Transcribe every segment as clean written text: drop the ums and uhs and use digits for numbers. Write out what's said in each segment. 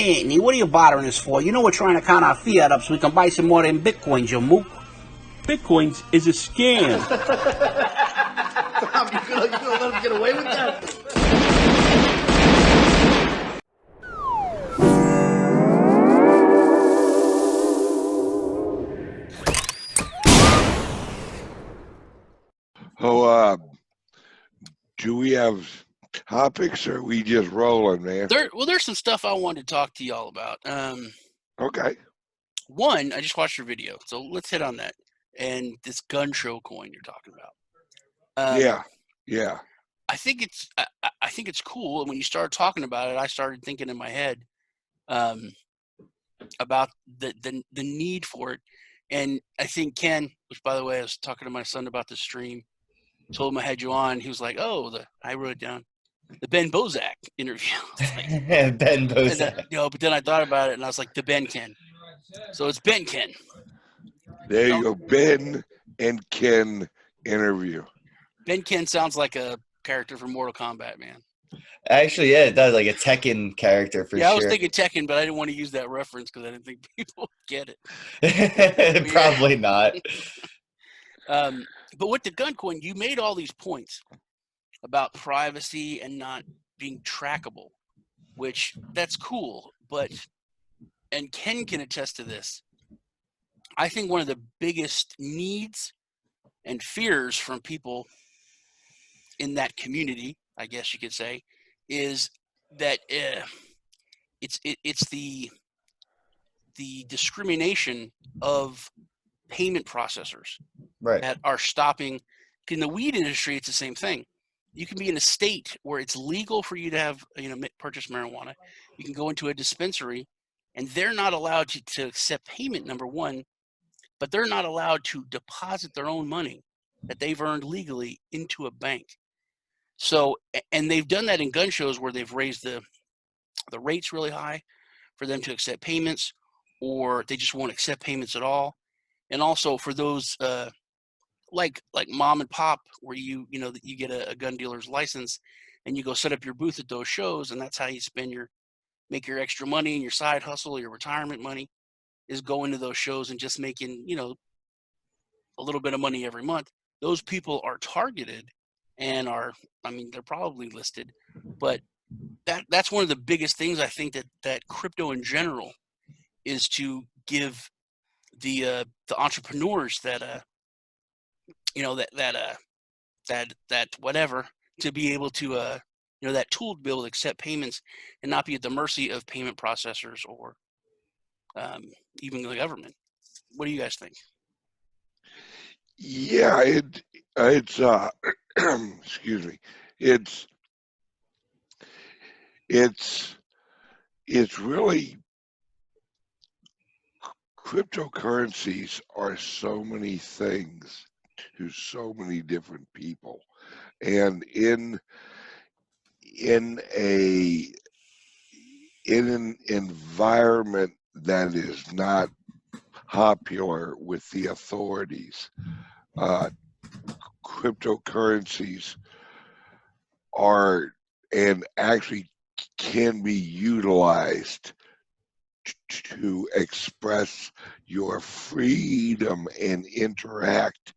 Anthony, what are you bothering us for? You know we're trying to count our fiat up so we can buy some more than bitcoins, you mook. Bitcoins is a scam. Tom, you gonna let him get away with that? Oh, do we have topics, or are we just rolling, man? There's some stuff I wanted to talk to y'all about. Okay. One, I just watched your video, so let's hit on that. And this gun show coin you're talking about. Yeah. I think it's cool. And when you started talking about it, I started thinking in my head about the need for it. And I think Ken, which by the way, I was talking to my son about the stream, told him I had you on. He was like, "Oh, I wrote it down, the Ben Bosak interview." Like, Ben Bosak. but then I thought about it, and I was like, the Ben Ken. So it's Ben Ken. There you go, Ben and Ken interview. Ben Ken sounds like a character from Mortal Kombat, man. Actually, yeah, it does, like a Tekken character for sure. Yeah, I was thinking Tekken, but I didn't want to use that reference because I didn't think people would get it. Probably not. But with the gun coin, you made all these points about privacy and not being trackable, which that's cool. And Ken can attest to this. I think one of the biggest needs and fears from people in that community, I guess you could say, is that it's the discrimination of payment processors that are stopping. In the weed industry, it's the same thing. You can be in a state where it's legal for you to have, purchase marijuana. You can go into a dispensary, and they're not allowed to accept payment, number one, but they're not allowed to deposit their own money that they've earned legally into a bank. So, and they've done that in gun shows where they've raised the rates really high for them to accept payments, or they just won't accept payments at all. And also for those like mom and pop, where you get a gun dealer's license and you go set up your booth at those shows, and that's how you make your extra money and your side hustle, your retirement money, is going to those shows and just making a little bit of money every month. Those people are targeted and they're probably listed, but that's one of the biggest things I think that crypto in general is to give the entrepreneurs that whatever, to be able to that tool to be able to accept payments and not be at the mercy of payment processors or even the government. What do you guys think? Yeah, it's excuse me. It's really, cryptocurrencies are so many things to so many different people, and in an environment that is not popular with the authorities, cryptocurrencies are and actually can be utilized to express your freedom and interact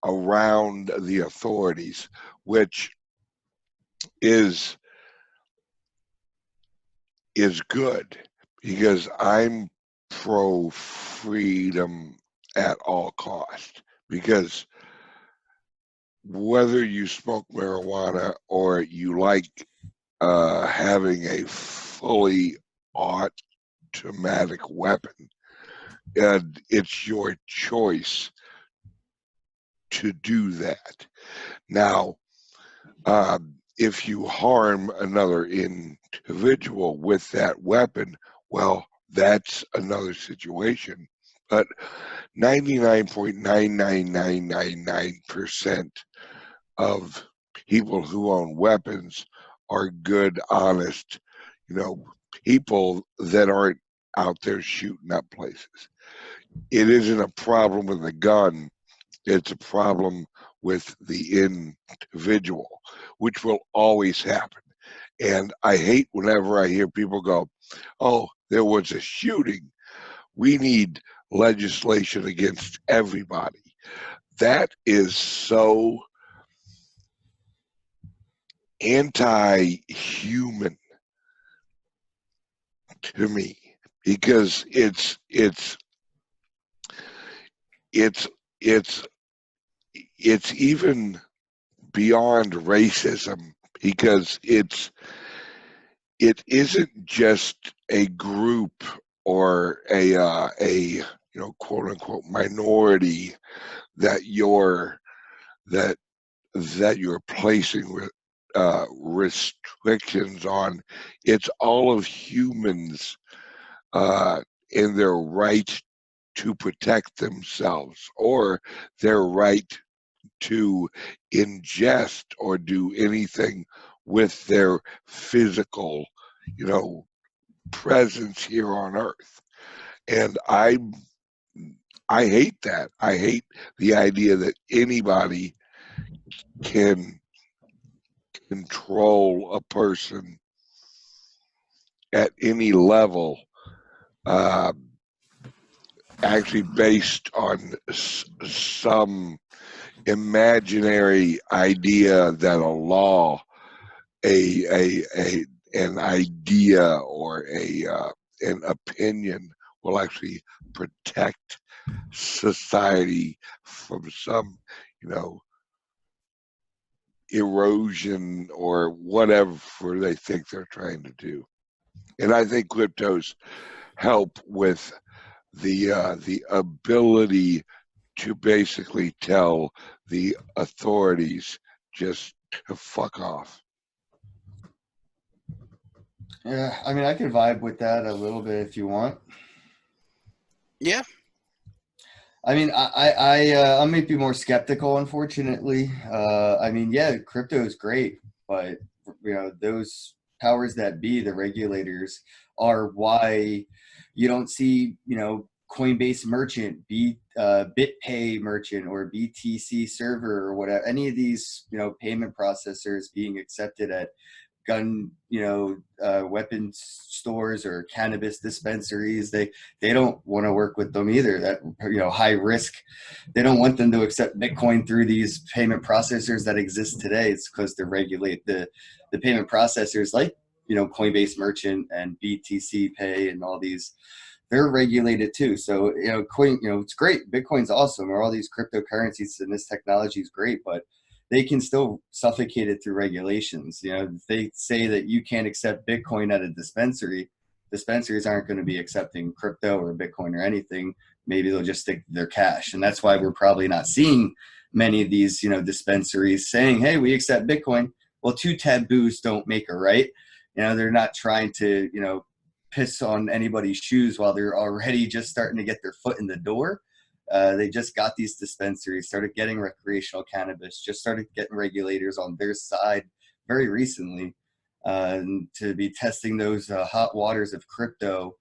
around the authorities, which is good, because I'm pro freedom at all cost. Because whether you smoke marijuana or you like having a fully automatic weapon, and it's your choice to do that. Now, if you harm another individual with that weapon, well, that's another situation. But 99.99999% of people who own weapons are good, honest, people that aren't out there shooting up places. It isn't a problem with the gun. It's a problem with the individual, which will always happen. And I hate whenever I hear people go, oh, there was a shooting. We need legislation against everybody. That is so anti-human to me, because it's even beyond racism, because it isn't just a group or a quote unquote minority that you're placing restrictions on. It's all of humans in their right to protect themselves, or their right to ingest or do anything with their physical, presence here on Earth. And I hate that. I hate the idea that anybody can control a person at any level, actually based on some imaginary idea that a law, an idea, or an opinion will actually protect society from some, erosion or whatever they think they're trying to do. And I think cryptos help with the ability to basically tell the authorities just to fuck off. Yeah, I mean, I could vibe with that a little bit if you want. Yeah. I mean, I might be more skeptical, unfortunately. I mean, yeah, crypto is great, but those powers that be, the regulators, are why you don't see Coinbase merchant, BitPay merchant, or BTC server, or whatever, any of these payment processors being accepted at gun weapons stores or cannabis dispensaries. They don't want to work with them either. That high risk, they don't want them to accept Bitcoin through these payment processors that exist today. It's because they regulate the payment processors like Coinbase merchant and BTC pay and all these. They're regulated too. So it's great. Bitcoin's awesome, or all these cryptocurrencies, and this technology is great, but they can still suffocate it through regulations. If they say that you can't accept Bitcoin at a dispensary, dispensaries aren't going to be accepting crypto or Bitcoin or anything. Maybe they'll just stick to their cash. And that's why we're probably not seeing many of these, dispensaries saying, hey, we accept Bitcoin. Well, two taboos don't make a right. They're not trying to, piss on anybody's shoes while they're already just starting to get their foot in the door. They just got these dispensaries, started getting recreational cannabis, just started getting regulators on their side very recently to be testing those hot waters of crypto.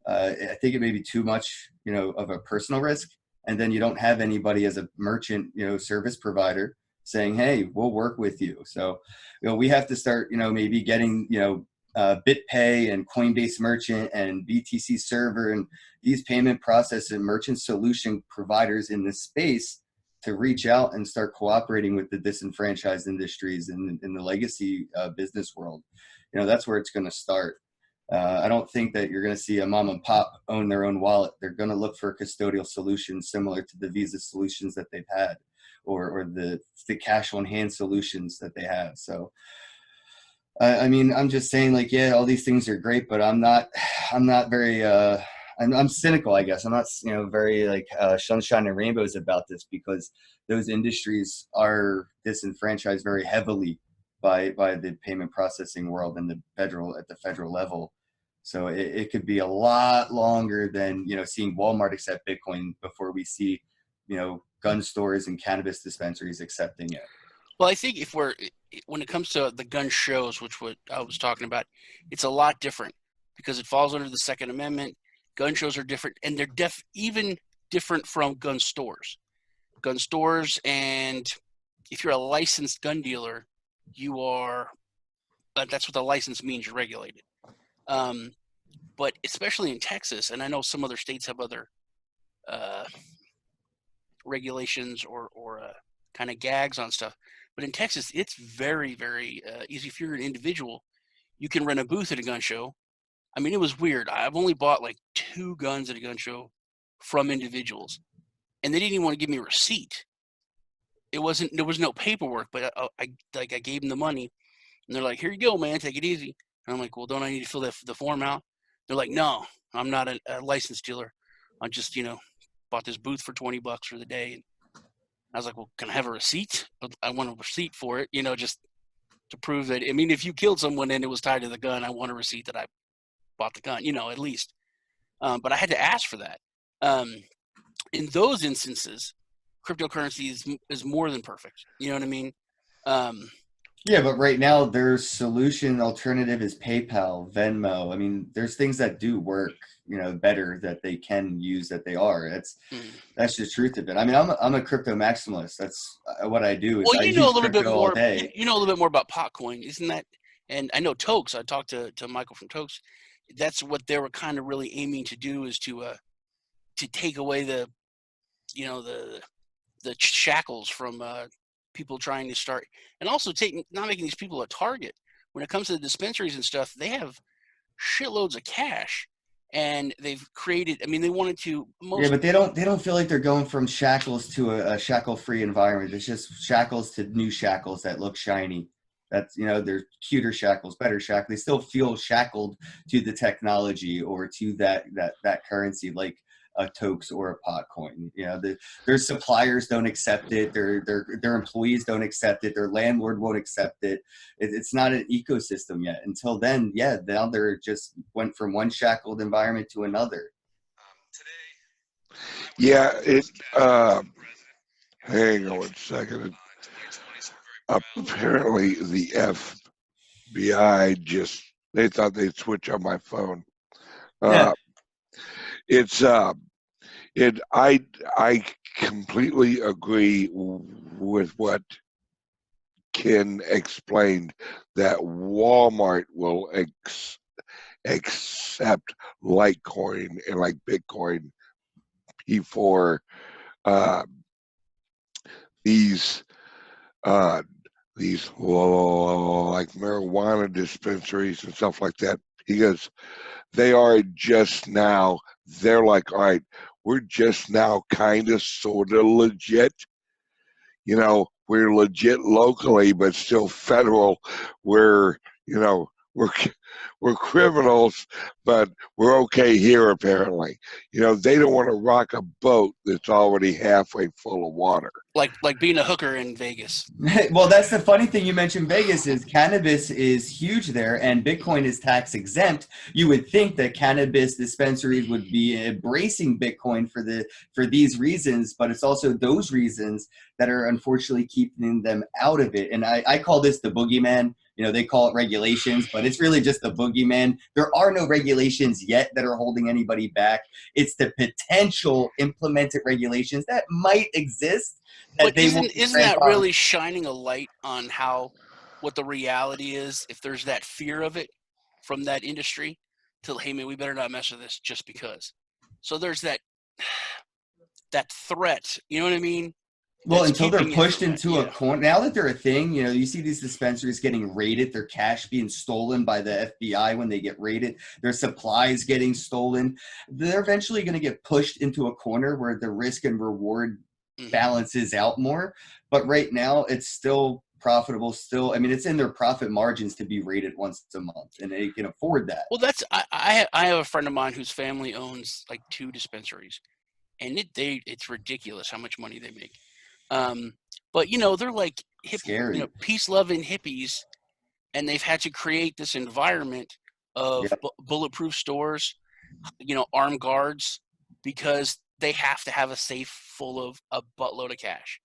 I think it may be too much, of a personal risk. And then you don't have anybody as a merchant, service provider saying, hey, we'll work with you. So, we have to start, maybe getting, BitPay and Coinbase merchant and BTC server and these payment process and merchant solution providers in this space to reach out and start cooperating with the disenfranchised industries in the legacy business world. That's where it's going to start. I don't think that you're going to see a mom and pop own their own wallet. They're going to look for custodial solutions similar to the Visa solutions that they've had, or the cash on hand solutions that they have. So, I mean, I'm just saying, like, yeah, all these things are great, but I'm not very, I'm cynical, I guess. I'm not, very like sunshine and rainbows about this, because those industries are disenfranchised very heavily by the payment processing world and at the federal level. So it could be a lot longer than, seeing Walmart accept Bitcoin before we see, gun stores and cannabis dispensaries accepting it. Well, I think when it comes to the gun shows, which what I was talking about, it's a lot different because it falls under the Second Amendment. Gun shows are different, and they're even different from gun stores. Gun stores, and if you're a licensed gun dealer, you are That's what the license means. You're regulated. But especially in Texas, and I know some other states have other regulations or kind of gags on stuff. But in Texas, it's very, very easy. If you're an individual, you can rent a booth at a gun show. I mean, it was weird. I've only bought like 2 guns at a gun show from individuals, and they didn't even want to give me a receipt. There was no paperwork, but I gave them the money, and they're like, "Here you go, man, take it easy." And I'm like, "Well, don't I need to fill the form out?" They're like, "No, I'm not a licensed dealer. I just bought this booth for $20 for the day." And I was like, "Well, can I have a receipt? I want a receipt for it, just to prove that. I mean, if you killed someone and it was tied to the gun, I want a receipt that I bought the gun, at least." But I had to ask for that. In those instances, cryptocurrency is more than perfect. You know what I mean? Yeah, but right now their solution alternative is PayPal, Venmo. I mean, there's things that do work, better that they can use that they are. That's the truth of it. I mean, I'm a crypto maximalist. That's what I do. Is well, I you know use a little bit crypto more. all day. You know a little bit more about Potcoin, isn't that? And I know Tokes. I talked to Michael from Tokes. That's what they were kind of really aiming to do, is to take away the shackles from people trying to start, and also not making these people a target. When it comes to the dispensaries and stuff, they have shitloads of cash, and they've created. I mean, they wanted to. Yeah, but they don't feel like they're going from shackles to a shackle-free environment. It's just shackles to new shackles that look shiny. That's they're cuter shackles, better shackles. They still feel shackled to the technology or to that currency, like a Tokes or a Potcoin. Their suppliers don't accept it. Their employees don't accept it. Their landlord won't accept it. It's not an ecosystem yet. Until then, yeah, now they're just went from one shackled environment to another. Yeah, hang on 1 second. Apparently the FBI they thought they'd switch on my phone. Yeah. I completely agree with what Ken explained, that Walmart will accept Litecoin and like Bitcoin before these like marijuana dispensaries and stuff like that, because they're like, all right, we're just now kind of sort of legit. We're legit locally, but still federal. We're criminals, but we're okay here apparently. They don't want to rock a boat that's already halfway full of water. Like being a hooker in Vegas. Well, that's the funny thing you mentioned. Vegas is cannabis is huge there, and Bitcoin is tax exempt. You would think that cannabis dispensaries would be embracing Bitcoin for these reasons, but it's also those reasons that are unfortunately keeping them out of it. And I call this the boogeyman. They call it regulations, but it's really just the boogeyman. There are no regulations yet that are holding anybody back. It's the potential implemented regulations that might exist. But isn't that really shining a light on what the reality is? If there's that fear of it from that industry, hey man, we better not mess with this just because. So there's that threat. You know what I mean? Well, until they're pushed into a corner. Now that they're a thing, you see these dispensaries getting raided, their cash being stolen by the FBI when they get raided, their supplies getting stolen. They're eventually going to get pushed into a corner where the risk and reward balances out more. But right now, it's still profitable. It's in their profit margins to be raided once a month, and they can afford that. Well, I have a friend of mine whose family owns like 2 dispensaries, and it's ridiculous how much money they make. But they're like peace-loving hippies, and they've had to create this environment of bulletproof stores, armed guards, because they have to have a safe full of a buttload of cash.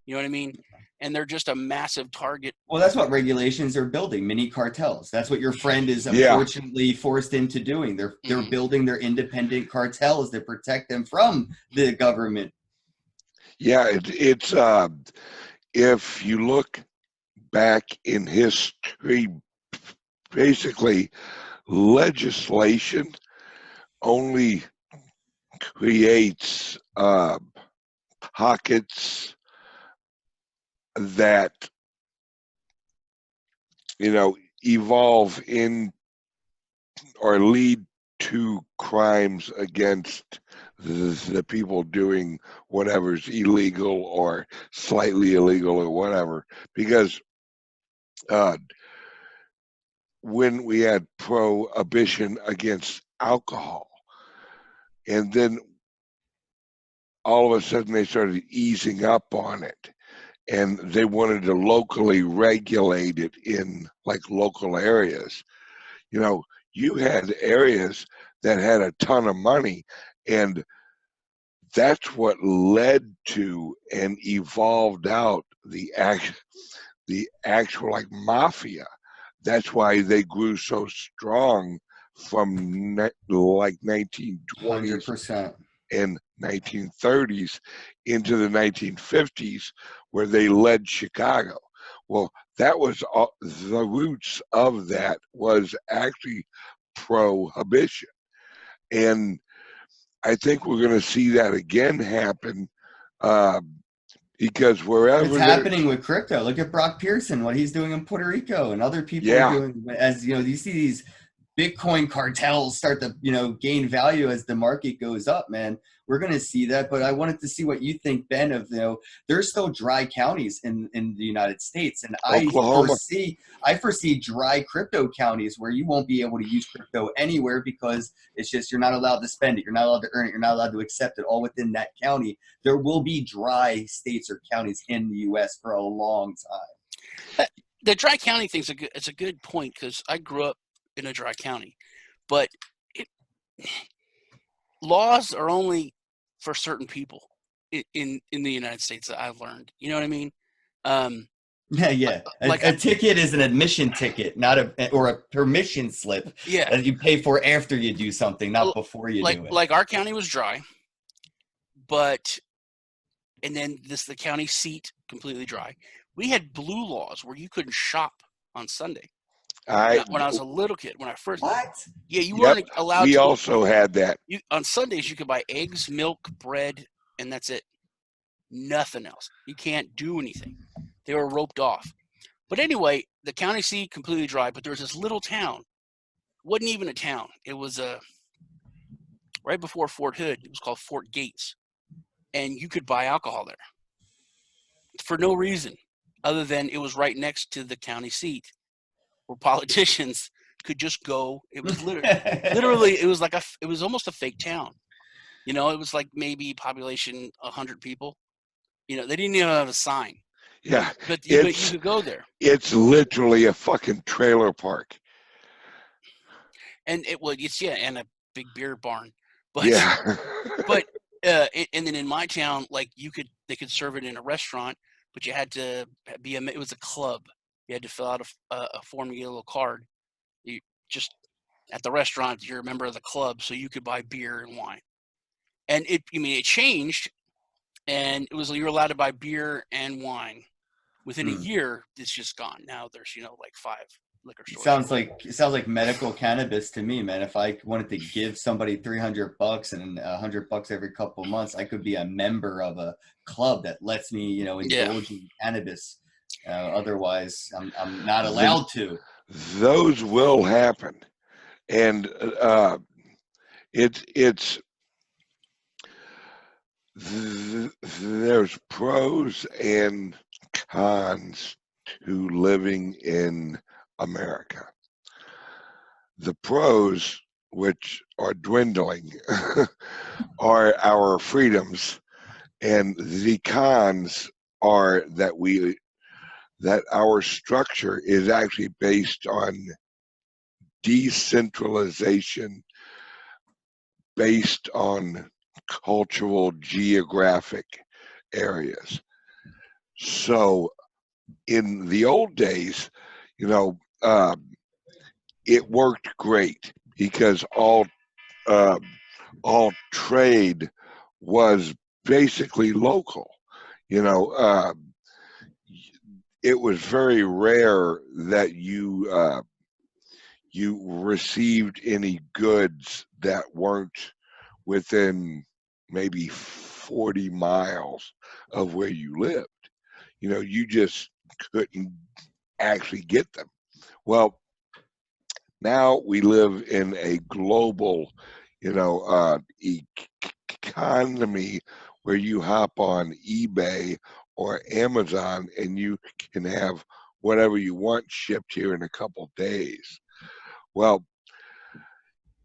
You know what I mean? And they're just a massive target. Well, that's what regulations are building, mini cartels. That's what your friend is unfortunately forced into doing. They're building their independent cartels that protect them from the government. Yeah, it's if you look back in history basically legislation only creates pockets that, evolve in or lead to crimes against the people doing whatever's illegal or slightly illegal or whatever. Because when we had prohibition against alcohol, and then all of a sudden they started easing up on it, and they wanted to locally regulate it in like local areas. You had areas that had a ton of money, and that's what led to and evolved out the actual like mafia. That's why they grew so strong from like 1920s 100%. and 1930s into the 1950s, where they led Chicago. Well, that was the roots of that was actually prohibition, and I think we're going to see that again happen, because It's wherever happening with crypto. Look at Brock Pearson, what he's doing in Puerto Rico, and other people are yeah, doing. As you see these Bitcoin cartels start to, gain value as the market goes up, man. We're going to see that. But I wanted to see what you think, Ben, of, there's still dry counties in the United States. And Oklahoma. I foresee dry crypto counties where you won't be able to use crypto anywhere because it's just, you're not allowed to spend it. You're not allowed to earn it. You're not allowed to accept it all within that county. There will be dry states or counties in the U.S. for a long time. The dry county thing's it's a good point, because I grew up in a dry county, but laws are only for certain people in the United States that I've learned. You know what I mean? Yeah. A ticket is an admission ticket, not a permission slip. Yeah, that you pay for after you do something, not before you do it. Like our county was dry, and then the county seat completely dry. We had blue laws where you couldn't shop on Sunday. When I was a little kid, when I first you weren't allowed. We also had that. On Sundays you could buy eggs, milk, bread, and that's it. Nothing else. You can't do anything. They were roped off. But anyway, the county seat completely dry. But there was this little town. It wasn't even a town. It was right before Fort Hood. It was called Fort Gates, and you could buy alcohol there for no reason other than it was right next to the county seat, where politicians could just go. It was literally it was almost a fake town. It was like maybe population 100 people. They didn't even have a sign. Yeah, but you could go there. It's literally a fucking trailer park. And and a big beer barn. But yeah. but and then in my town, like they could serve it in a restaurant, but you had to it was a club. You had to fill out a form to get a little card. You just at the restaurant, you're a member of the club, so you could buy beer and wine. And it changed, and it was you were allowed to buy beer and wine. Within a year, it's just gone. Now there's like 5 liquor stores. It sounds like medical cannabis to me, man. If I wanted to give somebody $300 and $100 every couple of months, I could be a member of a club that lets me, indulge in cannabis. Otherwise, I'm not allowed to. Those will happen, and there's pros and cons to living in America. The pros, which are dwindling, are our freedoms, and the cons are that our structure is actually based on decentralization, based on cultural geographic areas. So in the old days, it worked great because all trade was basically local. It was very rare that you you received any goods that weren't within maybe 40 miles of where you lived. You just couldn't actually get them. Well, now we live in a global, economy where you hop on eBay or Amazon and you can have whatever you want shipped here in a couple days. Well,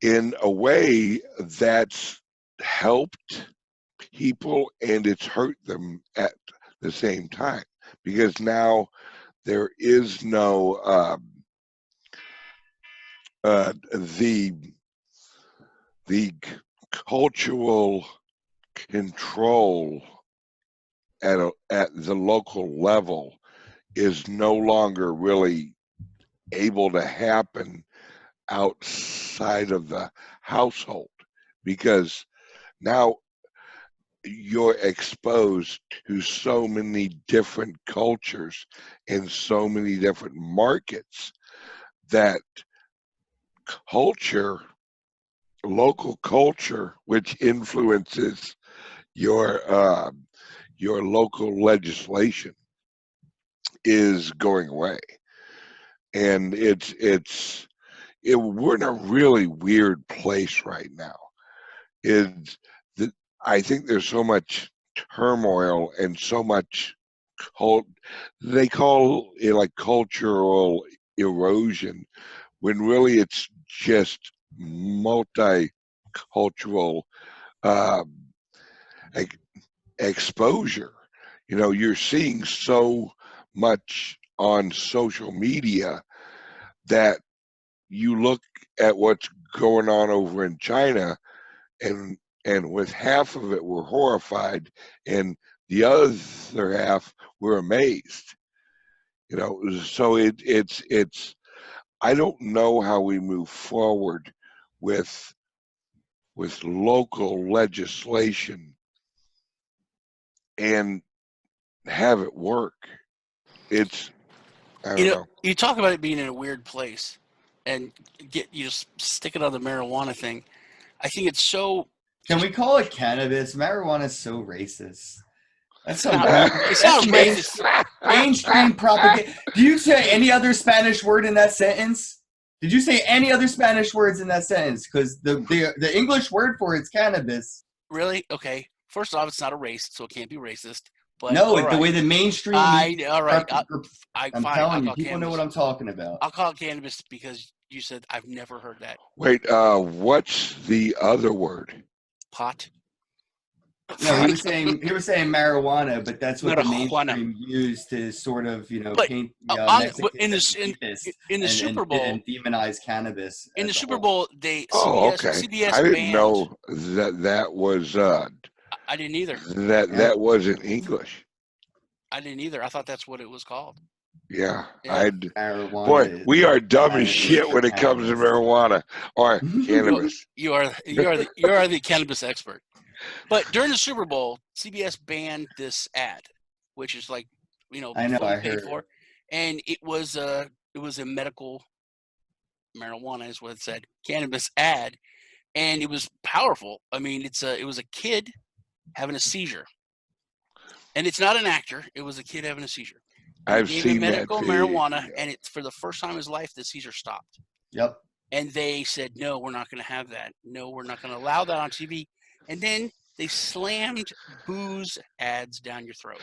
in a way, that's helped people and it's hurt them at the same time, because now there is no the cultural control at the local level is no longer really able to happen outside of the household, because now you're exposed to so many different cultures and so many different markets that local culture, which influences your local legislation, is going away. And we're in a really weird place right now. I think there's so much turmoil and so much they call it like cultural erosion, when really it's just multicultural exposure. You're seeing so much on social media that you look at what's going on over in China, and with half of it we're horrified, and the other half we're amazed. So it's I don't know how we move forward with local legislation and have it work. I don't know. You talk about it being in a weird place, and you just stick it on the marijuana thing. I think it's so. Can we call it cannabis? Marijuana is so racist. That's so it sounds racist. Mainstream propaganda. Do you say any other Spanish word in that sentence? Did you say any other Spanish words in that sentence? Because the English word for it's cannabis. Really? Okay. First off, it's not a race, so it can't be racist. But no, the way the mainstream. All right. I'm telling you, people know what I'm talking about. I'll call it cannabis because you said I've never heard that. Wait, what's the other word? Pot. No, he was saying marijuana, but that's what the mainstream used to sort of paint in the Super Bowl and demonize cannabis. In the Super Bowl, CBS I didn't banned, know that was. I didn't either. That wasn't English. I didn't either. I thought that's what it was called. Yeah. Marijuana we are dumb as shit when it comes to marijuana or cannabis. You are the cannabis expert. But during the Super Bowl, CBS banned this ad, which is like, I know, I paid heard. for, and it was a medical marijuana is what it said, cannabis ad, and it was powerful. I mean, it was a kid having a seizure, and it's not an actor. It was a kid having a seizure. I've seen medical that marijuana, and it's for the first time in his life the seizure stopped. Yep. And they said, no, we're not going to have that. No, we're not going to allow that on TV. And then they slammed booze ads down your throat.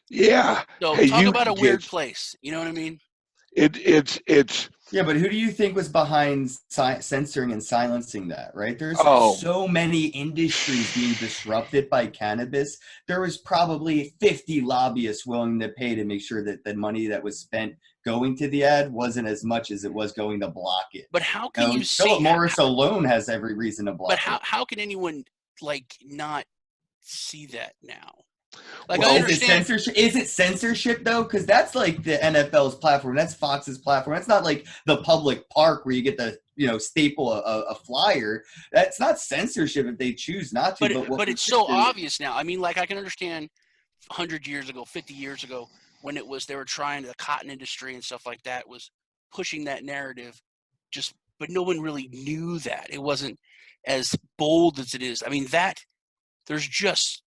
Yeah. So talk about a weird place. You know what I mean? It's. Yeah, but who do you think was behind censoring and silencing that, right? There's so many industries being disrupted by cannabis. There was probably 50 lobbyists willing to pay to make sure that the money that was spent going to the ad wasn't as much as it was going to block it. But how can you see? Philip Morris alone has every reason to block it. But how can anyone not see that now? Like, well, is it censorship though? Because that's like the NFL's platform. That's Fox's platform. That's not like the public park where you get to staple a flyer. That's not censorship if they choose not to. But it's so obvious now. I mean, like, I can understand 100 years ago, 50 years ago, when they were trying, the cotton industry and stuff like that was pushing that narrative, just but no one really knew that. It wasn't as bold as it is. I mean, there's just,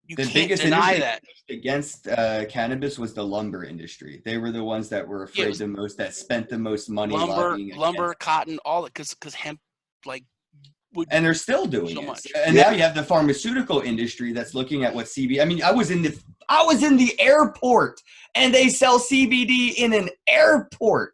you The can't biggest deny industry that. against cannabis was the lumber industry. They were the ones that were afraid the most, that spent the most money lobbying lumber, against. cotton, all it, because hemp, like, would And they're still doing so it. much. And now you have the pharmaceutical industry that's looking at what CBD. I mean, I was in the airport, and they sell CBD in an airport.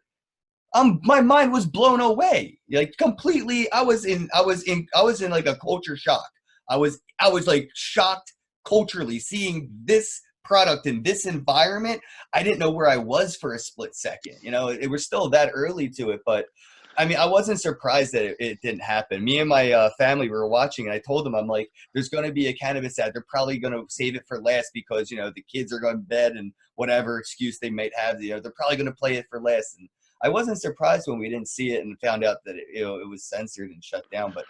My mind was blown away, like completely. I was in like a culture shock. I was like shocked culturally seeing this product in this environment. I didn't know where I was for a split second. You know, it was still that early to it, but I mean, I wasn't surprised that it didn't happen. Me and my family were watching, and I told them, I'm like, there's going to be a cannabis ad. They're probably going to save it for last because, you know, the kids are going to bed and whatever excuse they might have, you know, they're probably going to play it for last. And I wasn't surprised when we didn't see it and found out that it was censored and shut down. But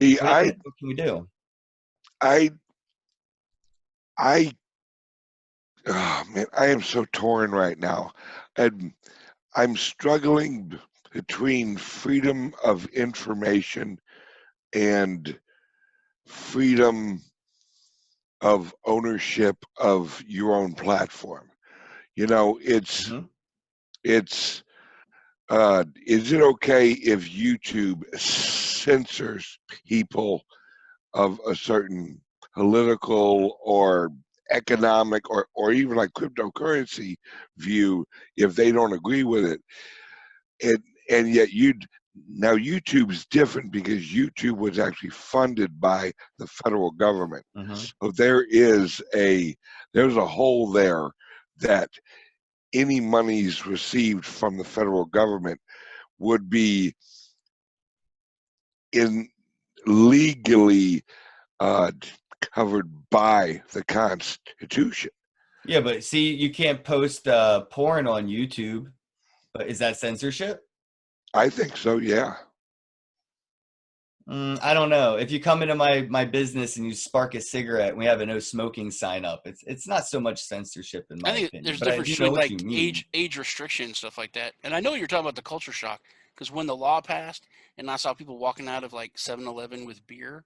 what can we do? Oh man, I am so torn right now, and I'm struggling between freedom of information and freedom of ownership of your own platform. You know, it's is it okay if YouTube censors people of a certain political or economic or even like cryptocurrency view if they don't agree with it? And yet now YouTube's different because YouTube was actually funded by the federal government. So there's a hole there that any monies received from the federal government would be legally covered by the Constitution. Yeah, but see, you can't post porn on YouTube. But is that censorship? I think so, yeah. I don't know. If you come into my business and you spark a cigarette and we have a no smoking sign up, it's not so much censorship in my opinion. There's But difference between like age restriction and stuff like that. And I know you're talking about the culture shock because when the law passed and I saw people walking out of like 7-Eleven with beer,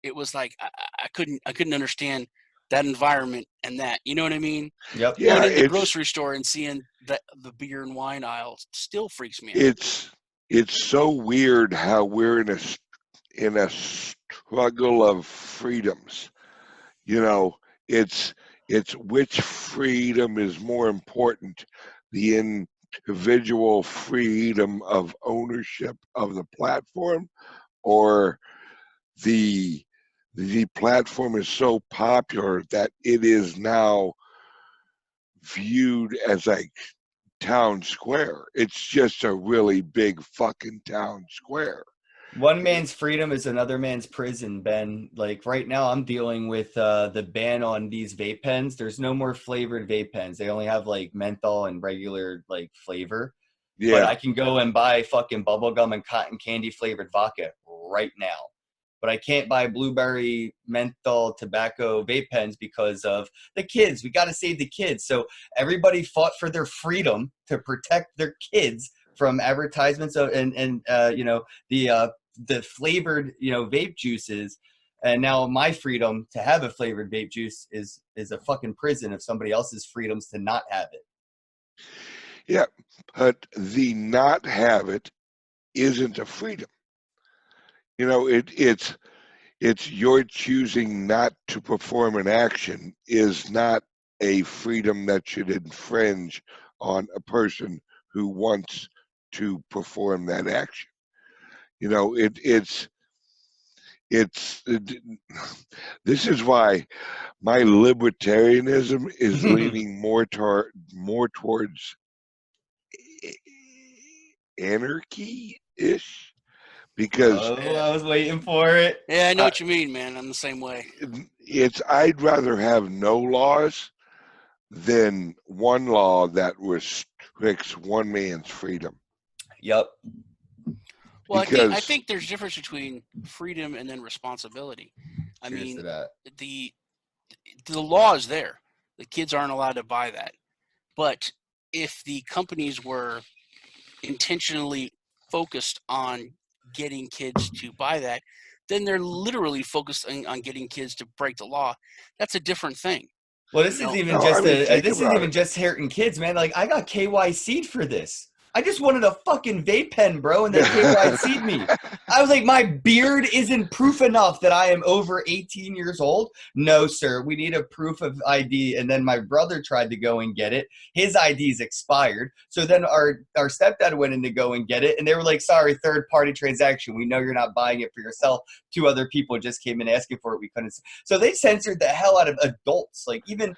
it was like I couldn't understand that environment and that, you know what I mean? Yep. Yeah, going in the grocery store and seeing the beer and wine aisle still freaks me out. It's so weird how we're in a struggle of freedoms. You know, it's which freedom is more important, the individual freedom of ownership of the platform, or the platform is so popular that it is now viewed as like town square. It's just a really big fucking town square. One man's freedom is another man's prison, Ben. Like right now I'm dealing with the ban on these vape pens. There's no more flavored vape pens. They only have like menthol and regular like flavor. Yeah. But I can go and buy fucking bubblegum and cotton candy flavored vodka right now. But I can't buy blueberry menthol tobacco vape pens because of the kids. We got to save the kids. So everybody fought for their freedom to protect their kids from advertisements of, and you know, the flavored, you know, vape juices. And now my freedom to have a flavored vape juice is a fucking prison of somebody else's freedoms to not have it. Yeah, but the not have it isn't a freedom. You know, it's your choosing not to perform an action is not a freedom that should infringe on a person who wants to perform that action. You know, this is why my libertarianism is leaning more towards anarchy-ish. Because I was waiting for it. Yeah, I know what you mean, man. I'm the same way. I'd rather have no laws than one law that restricts one man's freedom. Yep. Well, I think there's a difference between freedom and then responsibility. I mean, the law is there. The kids aren't allowed to buy that. But if the companies were intentionally focused on getting kids to buy that, then they're literally focused on getting kids to break the law. That's a different thing. Well, this isn't even just hurting kids, man. Like, I got KYC'd for this. I just wanted a fucking vape pen, bro, and they KYC'd me. I was like, my beard isn't proof enough that I am over 18 years old. No, sir, we need a proof of ID. And then my brother tried to go and get it. His ID's expired. So then our stepdad went in to go and get it. And they were like, sorry, third-party transaction. We know you're not buying it for yourself. 2 other people just came in asking for it. We couldn't. So they censored the hell out of adults. Like, even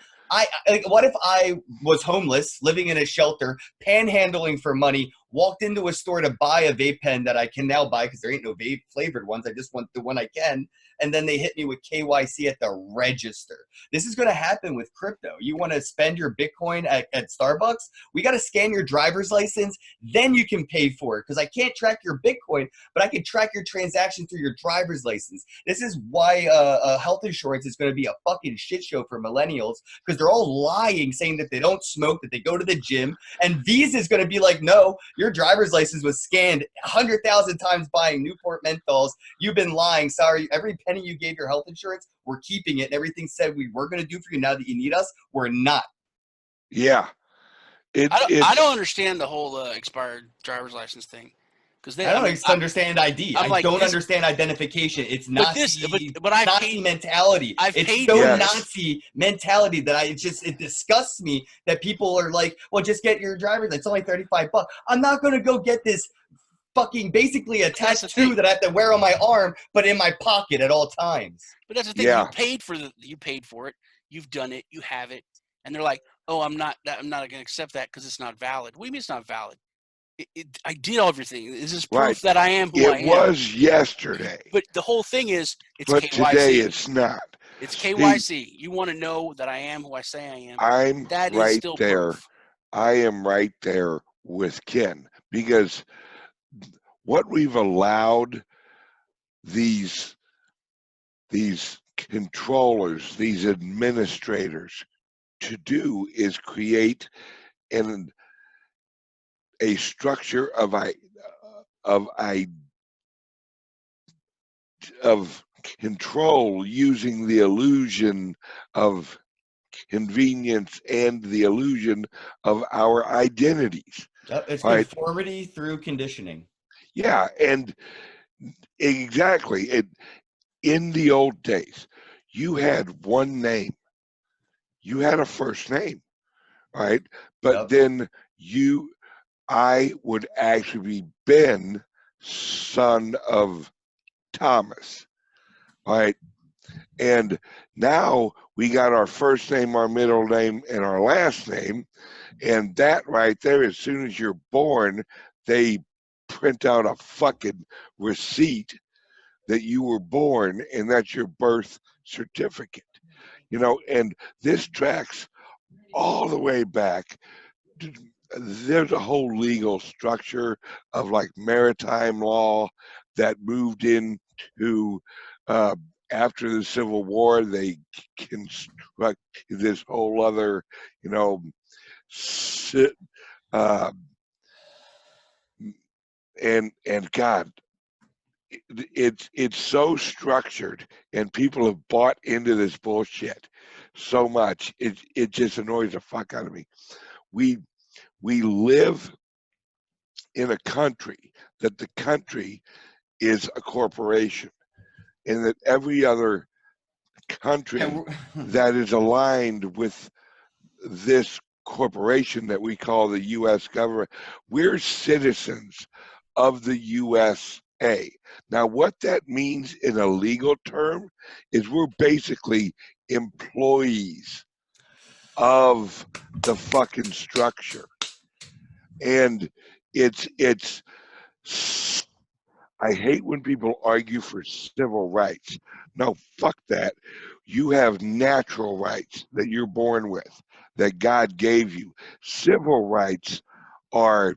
what if I was homeless, living in a shelter, panhandling for money, walked into a store to buy a vape pen that I can now buy because there ain't no vape flavored ones. I just want the one I can. And then they hit me with KYC at the register. This is going to happen with crypto. You want to spend your Bitcoin at Starbucks? We got to scan your driver's license. Then you can pay for it, because I can't track your Bitcoin, but I can track your transaction through your driver's license. This is why health insurance is going to be a fucking shit show for millennials, because they're all lying, saying that they don't smoke, that they go to the gym. And Visa is going to be like, no, your driver's license was scanned 100,000 times buying Newport menthols. You've been lying. Sorry. Every penny you gave your health insurance, we're keeping it. And everything said we were going to do for you now that you need us, we're not. Yeah. I don't understand the whole expired driver's license thing. I don't understand ID. I don't understand identification. It's Nazi, Nazi mentality. It's Nazi mentality that it disgusts me that people are like, well, just get your driver's. It's only $35. I'm not going to go get this fucking basically a tattoo that I have to wear on my arm, but in my pocket at all times. But that's the thing. Yeah. You paid for it. You've done it. You have it. And they're like, oh, I'm not going to accept that because it's not valid. What do you mean it's not valid? I did everything. Is this proof that I am who I am? It was yesterday. But the whole thing is, it's but KYC. Today it's not. It's KYC. You want to know that I am who I say I am. That is still there. Proof. I am right there with Ken, because what we've allowed these controllers, these administrators to do is create a structure of control, using the illusion of convenience and the illusion of our identities. It's conformity through conditioning. Yeah, and exactly. In the old days, you had one name. You had a first name, right? But then I would actually be Ben, son of Thomas, right? And now we got our first name, our middle name, and our last name. And that right there, as soon as you're born, they print out a fucking receipt that you were born, and that's your birth certificate. And this tracks all the way back. There's a whole legal structure of like maritime law that moved into after the Civil War. They construct this whole other, and God, it's so structured, and people have bought into this bullshit so much. It just annoys the fuck out of me. We live in a country that the country is a corporation, and that every other country that is aligned with this corporation that we call the U.S. government, we're citizens of the USA. Now, what that means in a legal term is we're basically employees of the fucking structure. And it's I hate when people argue for civil rights. No, fuck that. You have natural rights that you're born with, that God gave you. Civil rights are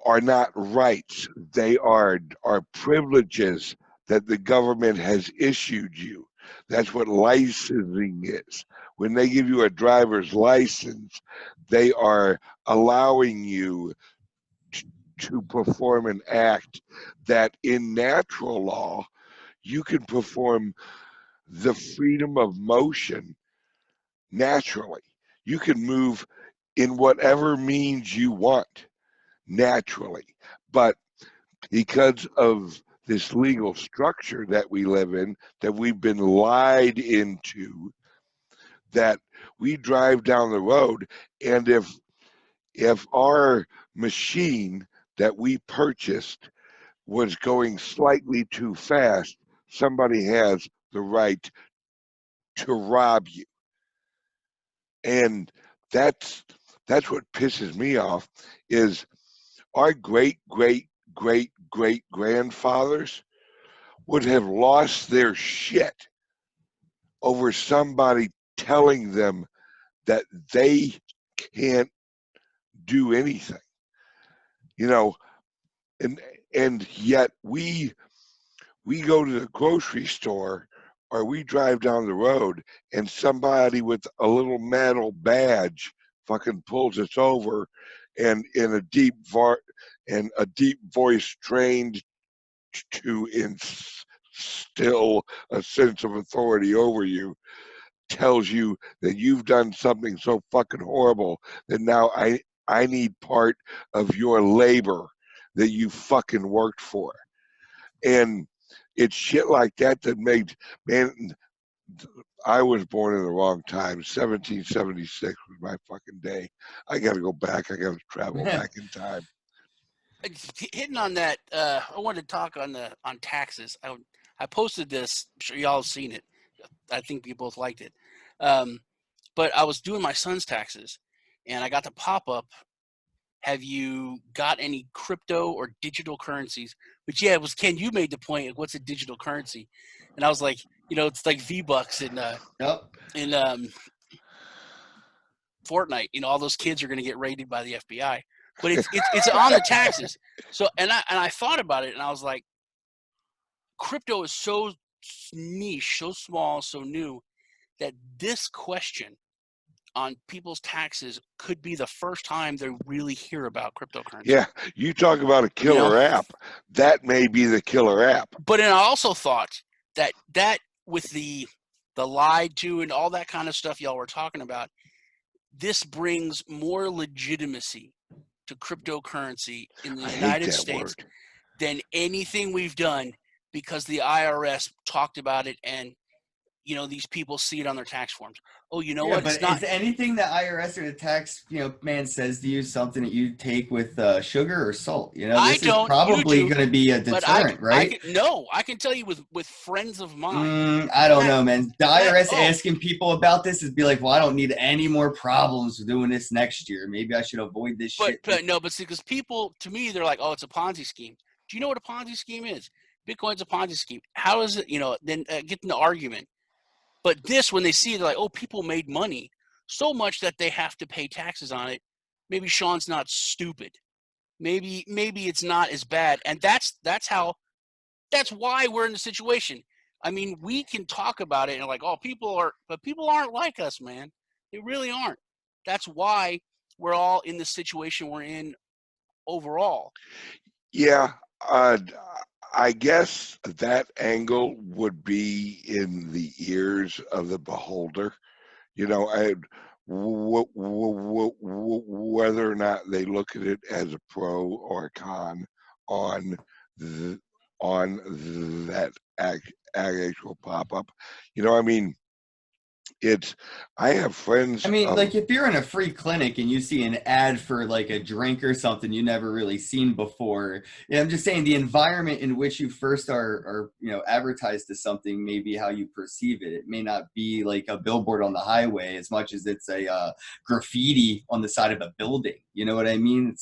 not rights. They are privileges that the government has issued you. That's what licensing is. when they give you a driver's license, they are allowing you to perform an act that in natural law you can perform the freedom of motion naturally. You can move in whatever means you want naturally. But because of this legal structure that we live in, that we've been lied into, that we drive down the road, and if our machine that we purchased was going slightly too fast, somebody has the right to rob you. And that's what pisses me off, is our great grandfathers would have lost their shit over somebody telling them that they can't do anything, you know. And yet we go to the grocery store, or we drive down the road, and somebody with a little metal badge fucking pulls us over, and in a deep voice trained to instill a sense of authority over you, tells you that you've done something so fucking horrible that now I need part of your labor that you fucking worked for. And it's shit like that that made, man, I was born in the wrong time. 1776 was my fucking day. I got to go back. I got to travel back in time. Hitting on that, I wanted to talk on taxes. I posted this. I'm sure y'all have seen it. I think we both liked it. But I was doing my son's taxes, and I got the pop-up, have you got any crypto or digital currencies? But yeah, it was Ken, you made the point, like, what's a digital currency? And I was like, it's like V-Bucks in Fortnite. All those kids are going to get raided by the FBI. But it's on the taxes. So and I thought about it, and I was like, crypto is so niche, so small, so new, that this question on people's taxes could be the first time they really hear about cryptocurrency. Yeah, you talk about a killer app. That may be the killer app. But then I also thought that with the lied to and all that kind of stuff y'all were talking about, this brings more legitimacy to cryptocurrency in the United States than anything we've done, because the IRS talked about it, and these people see it on their tax forms. Oh, you know what? But is anything that IRS or the tax man says to you something that you take with sugar or salt? This is probably going to be a deterrent, right? I can tell you with friends of mine. I don't know, man. The IRS asking people about this is be like, well, I don't need any more problems doing this next year. Maybe I should avoid this shit. But see, because people, to me, they're like, oh, it's a Ponzi scheme. Do you know what a Ponzi scheme is? Bitcoin's a Ponzi scheme. How is it? Then get in the argument. But this, when they see it, they're like, oh, people made money so much that they have to pay taxes on it. Maybe Sean's not stupid. Maybe it's not as bad. And that's why we're in the situation. I mean, we can talk about it and like, oh, people aren't like us, man. They really aren't. That's why we're all in the situation we're in overall. Yeah. I guess that angle would be in the ears of the beholder, whether or not they look at it as a pro or a con on that actual pop-up. I have friends. Like if you're in a free clinic and you see an ad for like a drink or something you never really seen before, I'm just saying the environment in which you first are advertised to something may be how you perceive it. It may not be like a billboard on the highway as much as it's a graffiti on the side of a building. You know what I mean?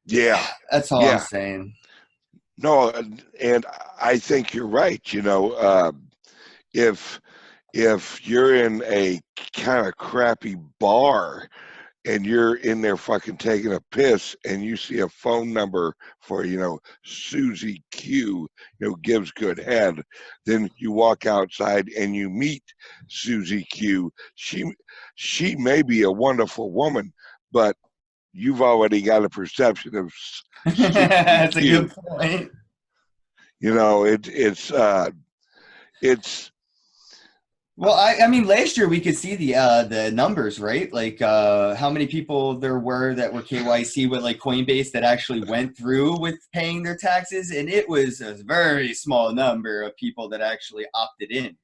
That's all I'm saying. No, and I think you're right. If you're in a kind of crappy bar and you're in there fucking taking a piss, and you see a phone number for, Susie Q, gives good head, then you walk outside and you meet Susie Q. She may be a wonderful woman, but you've already got a perception of Susie That's Q. a good point. It's Well, I mean, last year we could see the numbers, right? Like how many people there were that were KYC with like Coinbase that actually went through with paying their taxes, and it was a very small number of people that actually opted in.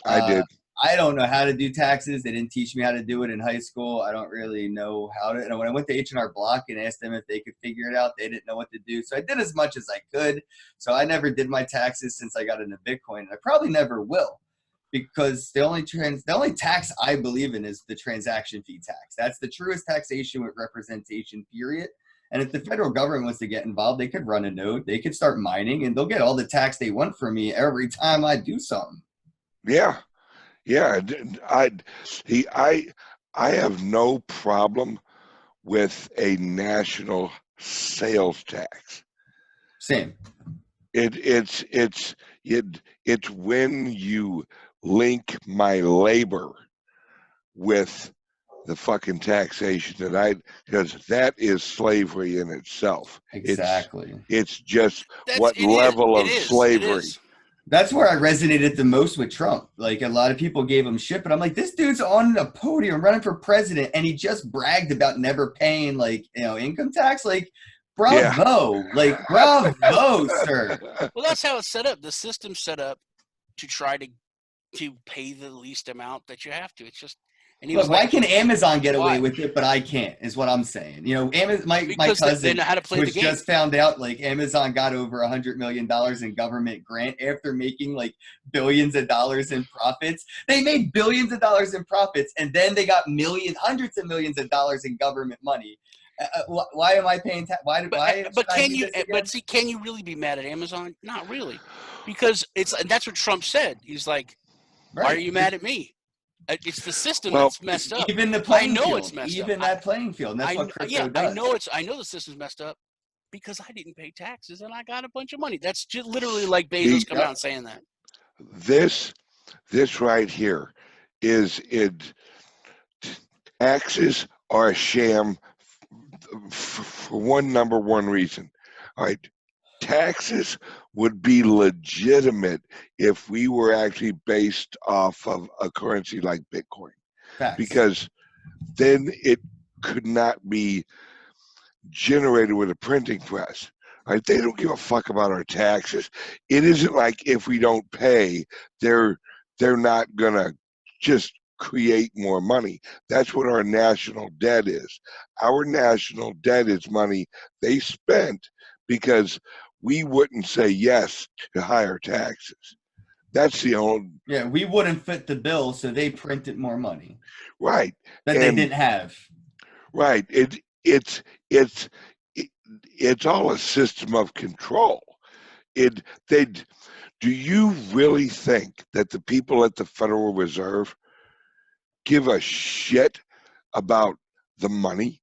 I did. I don't know how to do taxes. They didn't teach me how to do it in high school. I don't really know how to. And when I went to H&R Block and asked them if they could figure it out, they didn't know what to do. So I did as much as I could. So I never did my taxes since I got into Bitcoin. And I probably never will, because the only tax I believe in is the transaction fee tax. That's the truest taxation with representation, period. And if the federal government wants to get involved, they could run a node. They could start mining, and they'll get all the tax they want from me every time I do something. Yeah. Yeah, I have no problem with a national sales tax. Same. It's when you link my labor with the fucking taxation because that is slavery in itself. Exactly. It's just what level of slavery. That's where I resonated the most with Trump. Like, a lot of people gave him shit, but I'm like, this dude's on a podium running for president, and he just bragged about never paying, like, income tax. Like, bravo. Yeah. Like, bravo, sir. Well, that's how it's set up. The system's set up to try to pay the least amount that you have to. It's just, and he Look, was why like, can Amazon get away with it, but I can't, is what I'm saying. My cousin they know how to play the game. Just found out, like, Amazon got over $100 million in government grant after making, like, billions of dollars in profits. They made billions of dollars in profits, and then they got hundreds of millions of dollars in government money. Why am I paying tax? Can you really be mad at Amazon? Not really, because that's what Trump said. He's like, right. Why are you mad at me? It's the system that's messed up. Even the playing field. It's messed up. Even that playing field. That's what crypto does. I know the system's messed up because I didn't pay taxes and I got a bunch of money. That's just literally like Bezos coming out and saying that. This right here is it. Taxes are a sham for number one reason. All right. Taxes would be legitimate if we were actually based off of a currency like Bitcoin. Facts. Because then it could not be generated with a printing press. Right? They don't give a fuck about our taxes. It isn't like if we don't pay, they're not gonna just create more money. That's what our national debt is. Our national debt is money they spent because we wouldn't say yes to higher taxes. That's the only. Yeah, we wouldn't fit the bill, so they printed more money. Right. That they didn't have. Right. It's all a system of control. Do you really think that the people at the Federal Reserve give a shit about the money?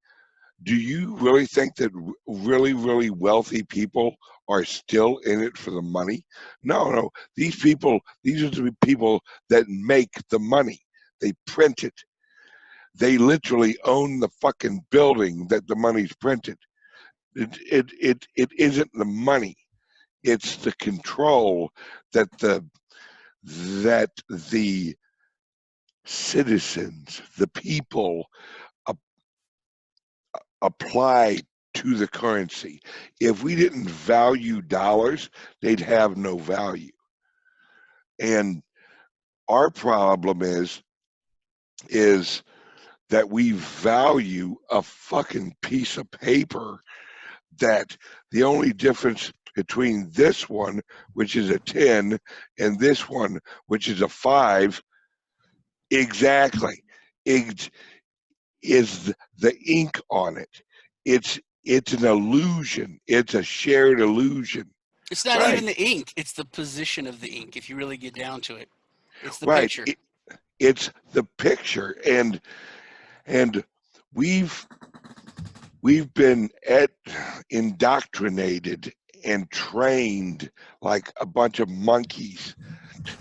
Do you really think that really, really wealthy people are still in it for the money? No. These are the people that make the money. They print it. They literally own the fucking building that the money's printed. It isn't the money. It's the control that the citizens, the people, apply to the currency. If we didn't value dollars, they'd have no value. And our problem is that we value a fucking piece of paper that the only difference between this one, which is a 10, and this one, which is a 5, exactly, is the ink on it. It's an illusion. It's a shared illusion. It's not even the ink. It's the position of the ink. If you really get down to it, it's the picture. It's the picture, and we've been indoctrinated and trained like a bunch of monkeys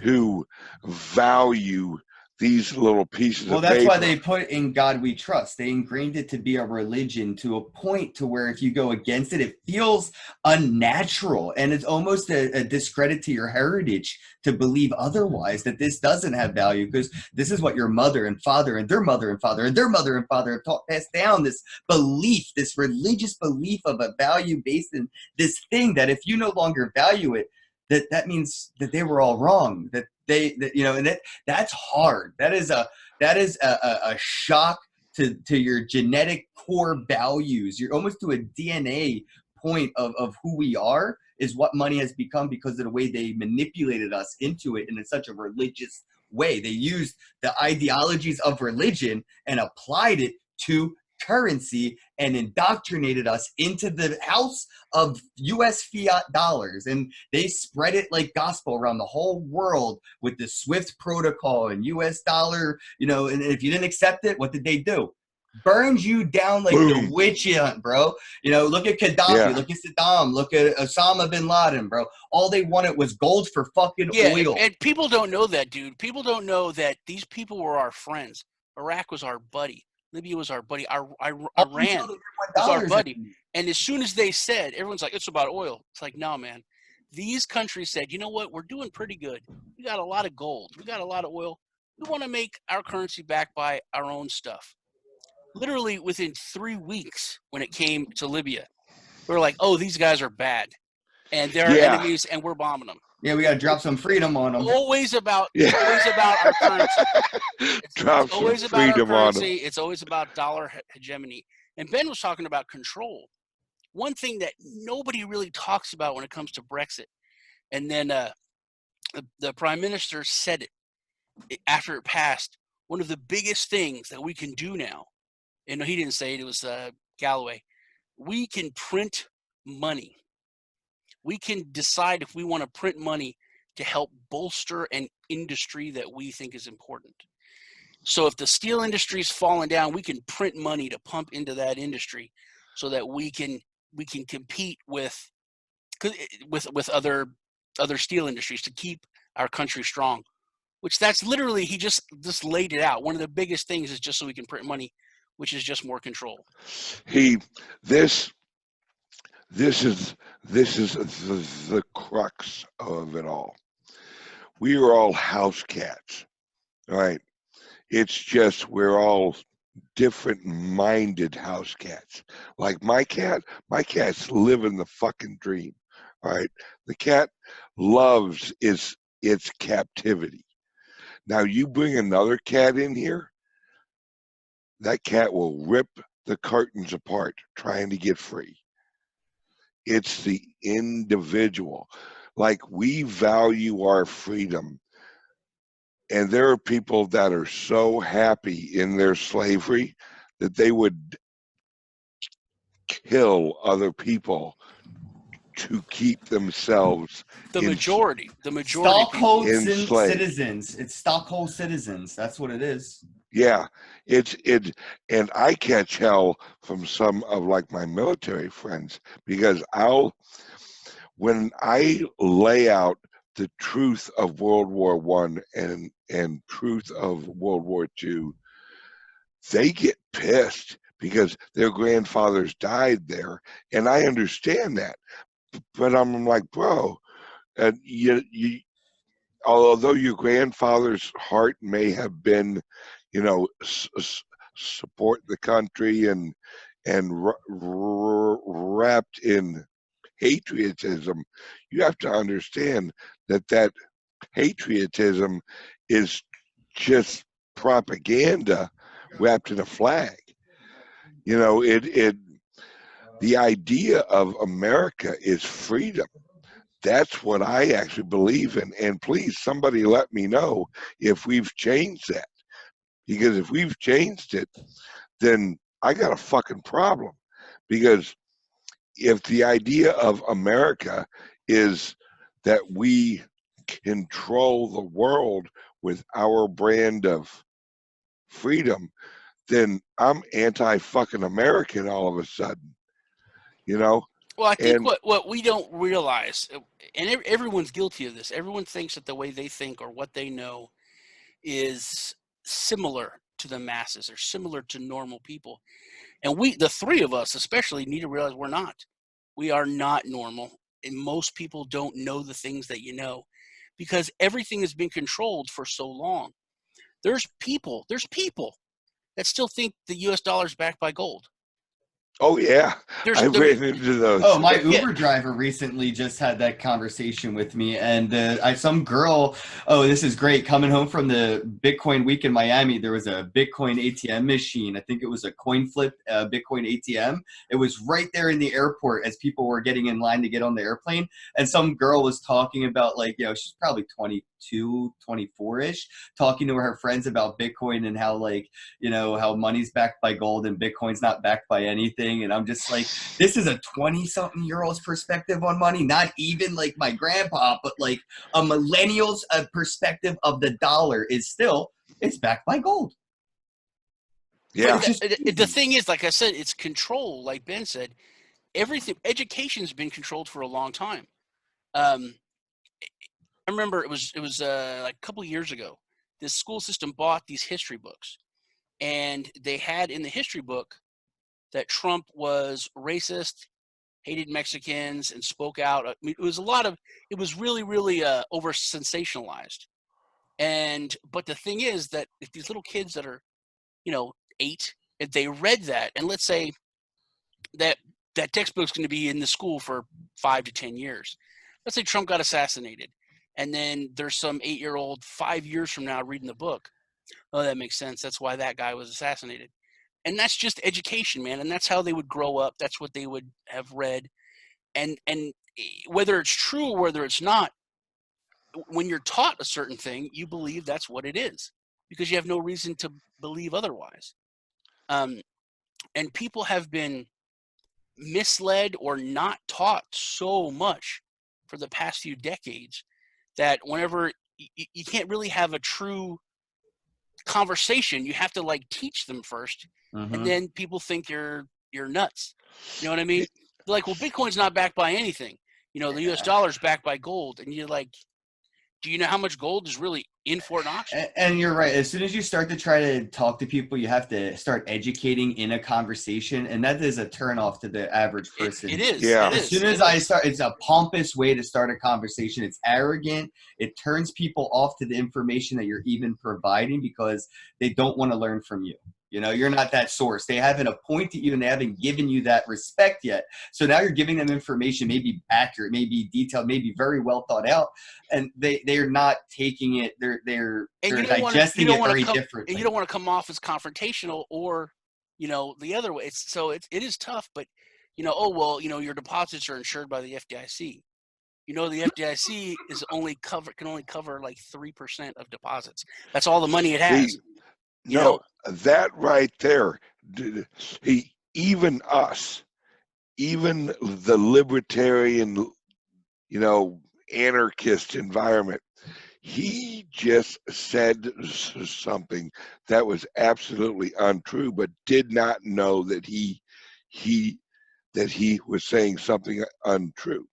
to value these little pieces Well, of that's paper. why they put in God We Trust. They ingrained it to be a religion to a point to where if you go against it, it feels unnatural. And it's almost a discredit to your heritage to believe otherwise, that this doesn't have value, because this is what your mother and father and their mother and father and their mother and father have passed down, this belief, this religious belief of a value based in this thing that if you no longer value it, that means that they were all wrong, that and that's hard. That is a shock to your genetic core values. You're almost to a DNA point of who we are, is what money has become because of the way they manipulated us into it, and in such a religious way. They used the ideologies of religion and applied it to currency and indoctrinated us into the house of US fiat dollars, and they spread it like gospel around the whole world with the SWIFT protocol and US dollar, and if you didn't accept it, what did they do? Burned you down like Boom. the witch hunt, bro. Look at Gaddafi, look at Saddam, look at Osama bin Laden, bro. All they wanted was gold for fucking oil. And people don't know that, dude. People don't know that these people were our friends. Iraq was our buddy. Libya was our buddy. Iran was our buddy. And as soon as they said, everyone's like, it's about oil. It's like, no, man. These countries said, you know what? We're doing pretty good. We got a lot of gold. We got a lot of oil. We want to make our currency backed by our own stuff. Literally within 3 weeks, when it came to Libya, we were like, oh, these guys are bad. And they're enemies, and we're bombing them. Yeah, we got to drop some freedom on them. Always about our currency. It's always about our currency. It's always about dollar hegemony. And Ben was talking about control. One thing that nobody really talks about when it comes to Brexit, and then the Prime Minister said it after it passed. One of the biggest things that we can do now, and he didn't say it, it was Galloway. We can print money. We can decide if we want to print money to help bolster an industry that we think is important. So if the steel industry is falling down, we can print money to pump into that industry so that we can compete with other steel industries to keep our country strong. Which that's literally, he just laid it out. One of the biggest things is just so we can print money, which is just more control. This is the crux of it all. We are all house cats, right? It's just we're all different minded house cats. Like my cat's living the fucking dream, right? The cat loves its captivity. Now you bring another cat in here, that cat will rip the curtains apart trying to get free. It's the individual. Like, we value our freedom. And there are people that are so happy in their slavery that they would kill other people to keep themselves the majority Stockholm citizens. It's Stockholm citizens. That's what it is. Yeah, and I catch hell from some of like my military friends because when I lay out the truth of World War I and truth of World War II, they get pissed because their grandfathers died there, and I understand that, but I'm like, bro, you although your grandfather's heart may have been, support the country and wrapped in patriotism, you have to understand that patriotism is just propaganda wrapped in a flag. The idea of America is freedom. That's what I actually believe in. And please, somebody let me know if we've changed that. Because if we've changed it, then I got a fucking problem. Because if the idea of America is that we control the world with our brand of freedom, then I'm anti-fucking American all of a sudden, you know? Well, I think And what we don't realize, and everyone's guilty of this, everyone thinks that the way they think or what they know is similar to the masses or similar to normal people. And we, the three of us especially, need to realize we're not. We are not normal. And most people don't know the things that you know because everything has been controlled for so long. There's people that still think the US dollar is backed by gold. oh yeah, I ran into those. Oh, my Uber driver recently just had that conversation with me, and some girl. Oh, this is great. Coming home from the Bitcoin week in Miami, there was a Bitcoin ATM machine. I think it was a coin flip Bitcoin ATM. It was right there in the airport as people were getting in line to get on the airplane, and some girl was talking about, like, she's probably 22, 24-ish, talking to her friends about Bitcoin and how, like, how money's backed by gold and Bitcoin's not backed by anything. And I'm just like, this is a 20-something-year-old's perspective on money, not even like my grandpa, but like a millennial's perspective of the dollar is still, it's backed by gold. Yeah. The thing is, like I said, it's control. Like Ben said, education's been controlled for a long time. I remember it was like a couple of years ago, this school system bought these history books, and they had in the history book that Trump was racist, hated Mexicans, and spoke out. I mean, it was really, really over sensationalized. But the thing is that if these little kids that are, 8, if they read that, and let's say that textbook's going to be in the school for 5 to 10 years. Let's say Trump got assassinated, and then there's some 8-year-old 5 years from now reading the book. Oh, that makes sense. That's why that guy was assassinated. And that's just education, man. And that's how they would grow up. That's what they would have read. And whether it's true or whether it's not, when you're taught a certain thing, you believe that's what it is because you have no reason to believe otherwise. And people have been misled or not taught so much for the past few decades that whenever you can't really have a true conversation, you have to like teach them first, and then people think you're nuts. You know what I mean? They're like, well, Bitcoin's not backed by anything. The US dollar's backed by gold, and you're like, do you know how much gold is really in Fort Knox? And you're right. As soon as you start to try to talk to people, you have to start educating in a conversation, and that is a turnoff to the average person. It is. Yeah. As soon as I start, it's a pompous way to start a conversation. It's arrogant. It turns people off to the information that you're even providing because they don't want to learn from you. You're not that source. They haven't appointed you, and they haven't given you that respect yet. So now you're giving them information, maybe accurate, maybe detailed, maybe very well thought out, and they're not taking it. They're digesting it very differently. And you don't want to come off as confrontational or, the other way. It is tough, but your deposits are insured by the FDIC. The FDIC can only cover like 3% of deposits. That's all the money it has. That right there, even us, even the libertarian, anarchist environment, he just said something that was absolutely untrue, but did not know that he was saying something untrue.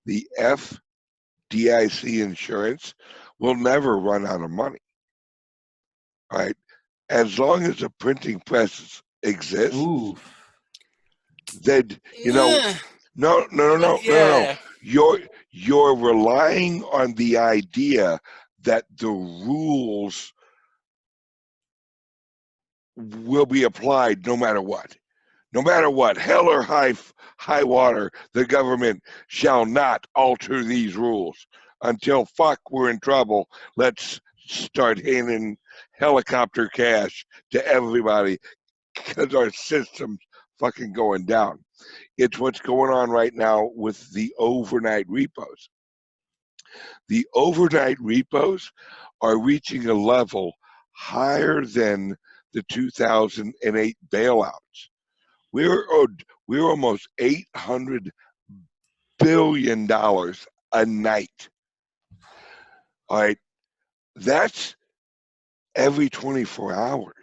The FDIC insurance will never run out of money, right? As long as the printing press exists, that no. You're relying on the idea that the rules will be applied no matter what. No matter what, hell or high water, the government shall not alter these rules. Until we're in trouble, let's start handing helicopter cash to everybody because our system's fucking going down. It's what's going on right now with the overnight repos. The overnight repos are reaching a level higher than the 2008 bailouts. We're almost $800 billion a night. All right, that's every 24 hours.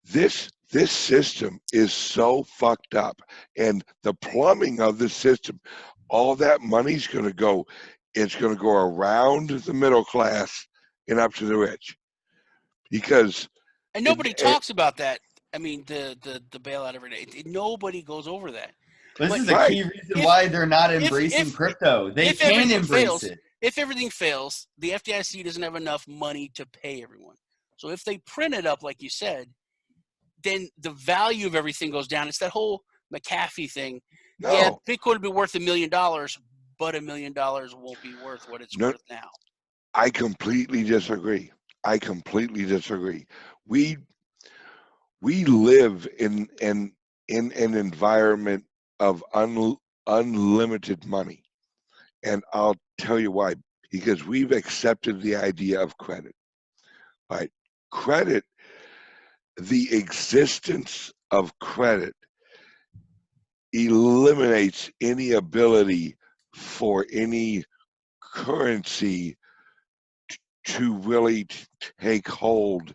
this system is so fucked up, and the plumbing of the system, all that money's going to go, it's going to go around the middle class and up to the rich, because and nobody talks about that. I mean, the bailout every day. Nobody goes over that. This But is a key reason why they're not embracing crypto. They can embrace it. If everything fails, the FDIC doesn't have enough money to pay everyone. So if they print it up, like you said, then the value of everything goes down. It's that whole McAfee thing. No. Yeah, Bitcoin would be worth $1 million, but $1 million won't be worth what it's worth now. I completely disagree. We live in an environment of unlimited money, and I'll tell you why. Because we've accepted the idea of credit. Right? Credit, the existence of credit eliminates any ability for any currency to really take hold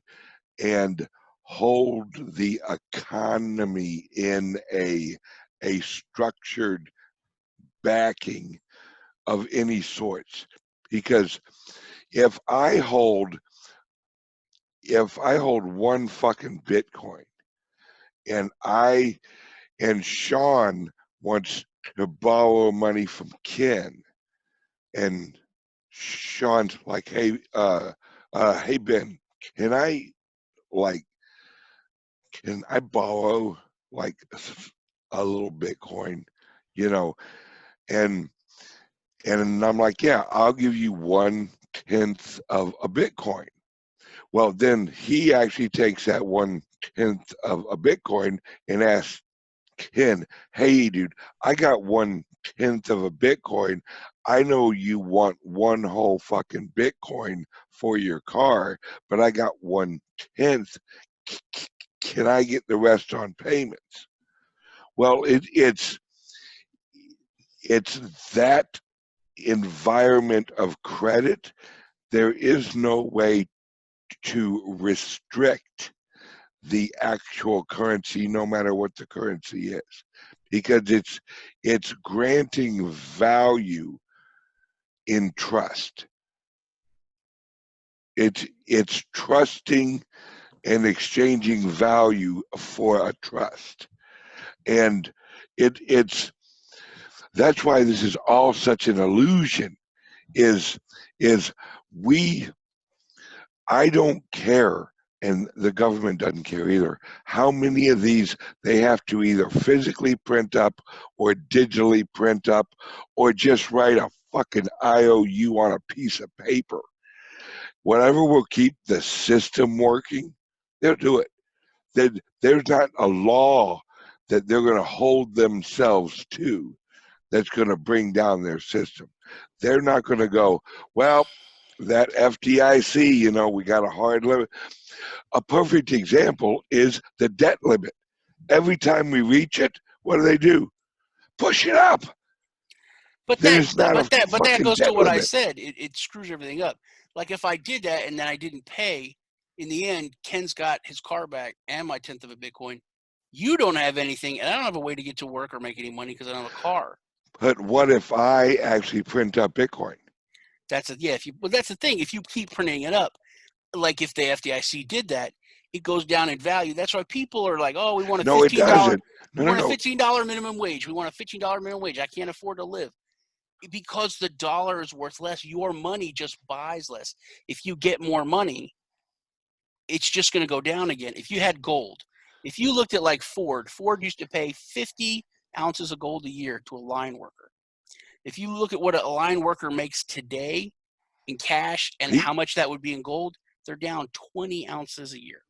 and hold the economy in a structured backing of any sorts. Because if I hold one fucking Bitcoin, and Sean wants to borrow money from Ken, and Sean's like, hey Ben, can I borrow like a little Bitcoin, and I'm like, yeah, I'll give you 1/10 of a Bitcoin. Well, then he actually takes that 1/10 of a Bitcoin and asks Ken, hey dude, I got 1/10 of a Bitcoin. I know you want one whole fucking Bitcoin for your car, but I got 1/10. Can I get the rest on payments? Well, it's that environment of credit. There is no way to restrict the actual currency, no matter what the currency is, because it's granting value in trust. It's trusting and exchanging value for a trust, and it's that's why this is all such an illusion. I don't care, and the government doesn't care either, how many of these they have to either physically print up or digitally print up or just write a fucking IOU on a piece of paper. Whatever will keep the system working, they'll do it. There's not a law that they're going to hold themselves to that's going to bring down their system. They're not going to go, well, that FDIC, we got a hard limit. A perfect example is the debt limit. Every time we reach it, what do? Push it up. But that goes to what limit. I said. It screws everything up. Like if I did that and then I didn't pay, in the end, Ken's got his car back and my 1/10 of a Bitcoin. You don't have anything, and I don't have a way to get to work or make any money because I don't have a car. But what if I actually print up Bitcoin? That's the thing. If you keep printing it up, like if the FDIC did that, it goes down in value. That's why people are like, "Oh, we want a $15. We want a $15 minimum wage. We want a $15 minimum wage. I can't afford to live." Because the dollar is worth less, your money just buys less. If you get more money, it's just going to go down again. If you had gold, if you looked at like Ford used to pay 50 ounces of gold a year to a line worker. If you look at what a line worker makes today in cash and how much that would be in gold, they're down 20 ounces a year.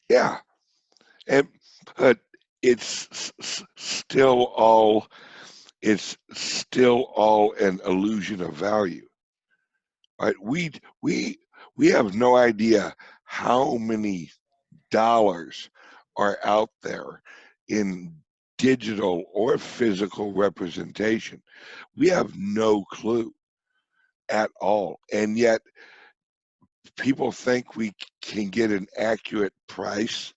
Yeah. But it's still all an illusion of value. Right? We have no idea how many dollars are out there in digital or physical representation. We have no clue at all. And yet people think we can get an accurate price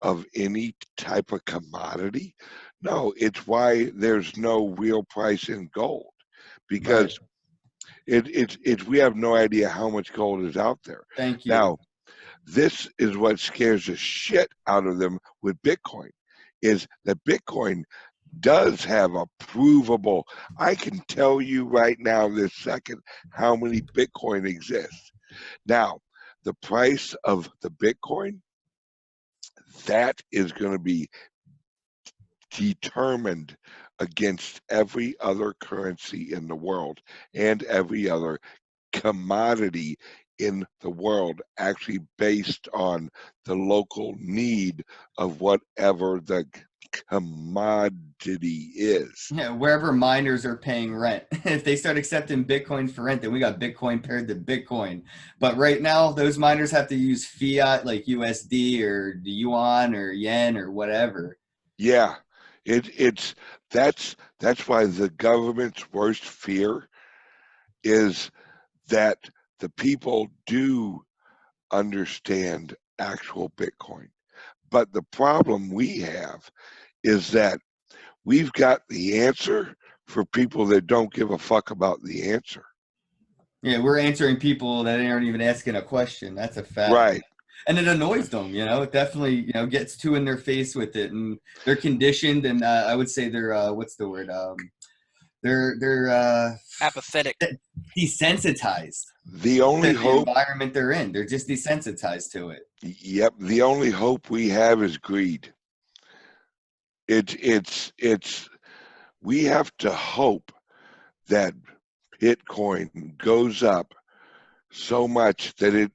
of any type of commodity? No, it's why there's no real price in gold, because it's we have no idea how much gold is out there. Thank you. Now, this is what scares the shit out of them with Bitcoin, is that Bitcoin does have a provable. I can tell you right now, this second, how many Bitcoin exists. Now, the price of the Bitcoin, that is going to be determined against every other currency in the world and every other commodity in the world, actually based on the local need of whatever the commodity is. Yeah, wherever miners are paying rent. If they start accepting Bitcoin for rent, then we got Bitcoin paired to Bitcoin. But right now, those miners have to use fiat like USD or the yuan or yen or whatever. Yeah, that's why the government's worst fear is that the people do understand actual Bitcoin. But the problem we have is that we've got the answer for people that don't give a fuck about the answer. Yeah, we're answering people that aren't even asking a question. That's a fact. Right. And it annoys them, it definitely, gets too in their face with it, and they're conditioned, and I would say they're, what's the word? They're apathetic, desensitized. The only hope, the environment they're in, they're just desensitized to it. Yep. The only hope we have is greed. We have to hope that Bitcoin goes up so much that it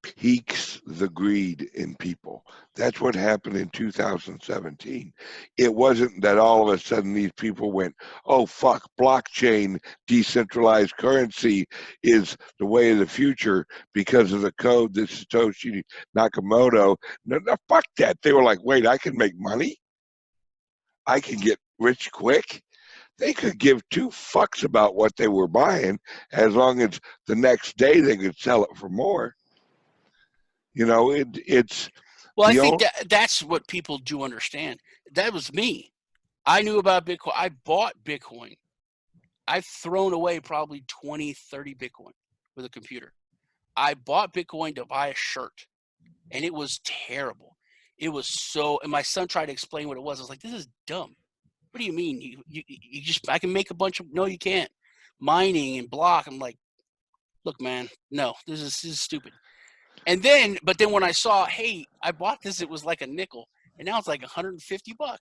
piques the greed in people. That's what happened in 2017. It wasn't that all of a sudden these people went, oh fuck, blockchain, decentralized currency is the way of the future because of the code that Satoshi Nakamoto. No, fuck that. They were like, wait, I can make money? I can get rich quick? They could give two fucks about what they were buying as long as the next day they could sell it for more. It's. Well, I think that's what people do understand. That was me. I knew about Bitcoin. I bought Bitcoin. I've thrown away probably 20, 30 Bitcoin with a computer. I bought Bitcoin to buy a shirt, and it was terrible. It was so, and my son tried to explain what it was. I was like, this is dumb. What do you mean? You just, I can make a bunch of, no, you can't. Mining and block. I'm like, look, man, no, this is stupid. And then, but then when I saw, hey, I bought this, it was like a nickel, and now it's like $150, or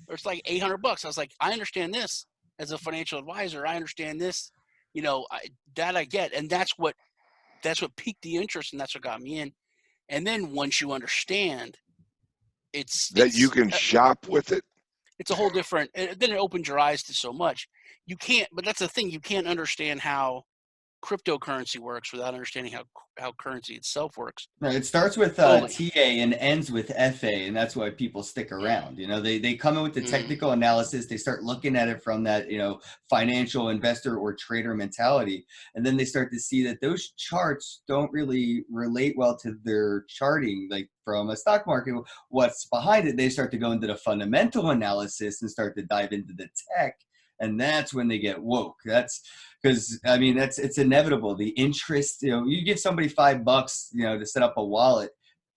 it's like $800. I was like, I understand this as a financial advisor. I understand this, that I get, and that's what piqued the interest, and that's what got me in. And then once you understand, it's you can shop with it. It's a whole different. Then it opens your eyes to so much. You can't, but that's the thing. You can't understand how cryptocurrency works without understanding how currency itself works. No, it starts with TA and ends with FA, and that's why people stick around. They come in with the technical analysis. They start looking at it from that financial investor or trader mentality, and then they start to see that those charts don't really relate well to their charting, like from a stock market. What's behind it? They start to go into the fundamental analysis and start to dive into the tech. And that's when they get woke. That's because, it's inevitable. The interest, you give somebody $5, to set up a wallet.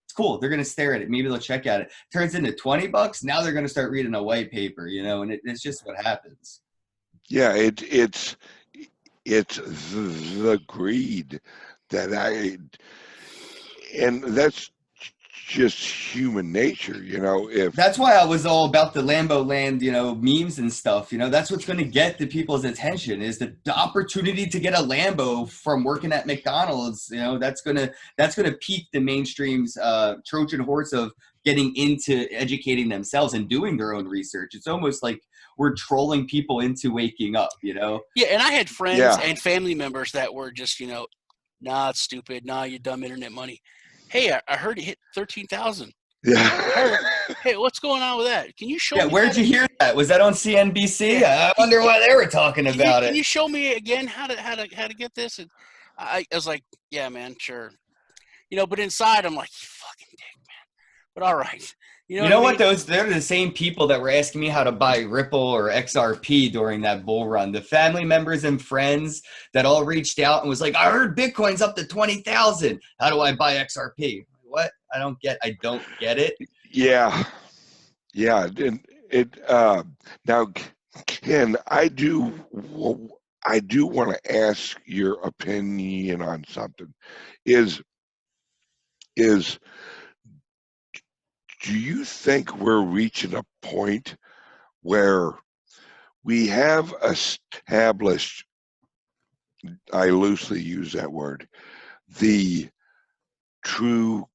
It's cool. They're going to stare at it. Maybe they'll check out it. Turns into $20. Now they're going to start reading a white paper, and it's just what happens. Yeah. It's the greed that and that's just human nature, if that's why I was all about the Lambo Land, memes and stuff. That's what's going to get the people's attention, is the opportunity to get a Lambo from working at McDonald's. That's going to pique the mainstream's Trojan horse of getting into educating themselves and doing their own research. It's almost like we're trolling people into waking up, Yeah, and I had friends and family members that were just, nah, it's stupid. Nah, you dumb internet money. Hey, I heard it hit 13,000. Yeah. Hey, what's going on with that? Can you show me? Where'd you hear that? Was that on CNBC? Yeah. I wonder why they were talking about it. Can you show me again how to get this? And I was like, yeah, man, sure. But inside I'm like, you fucking dick. But all right. You know what? They're the same people that were asking me how to buy Ripple or XRP during that bull run. The family members and friends that all reached out and was like, I heard Bitcoin's up to 20,000. How do I buy XRP? What? I don't get it. Yeah. Yeah. Now, Ken, I do want to ask your opinion on something. Do you think we're reaching a point where we have established, I loosely use that word, the true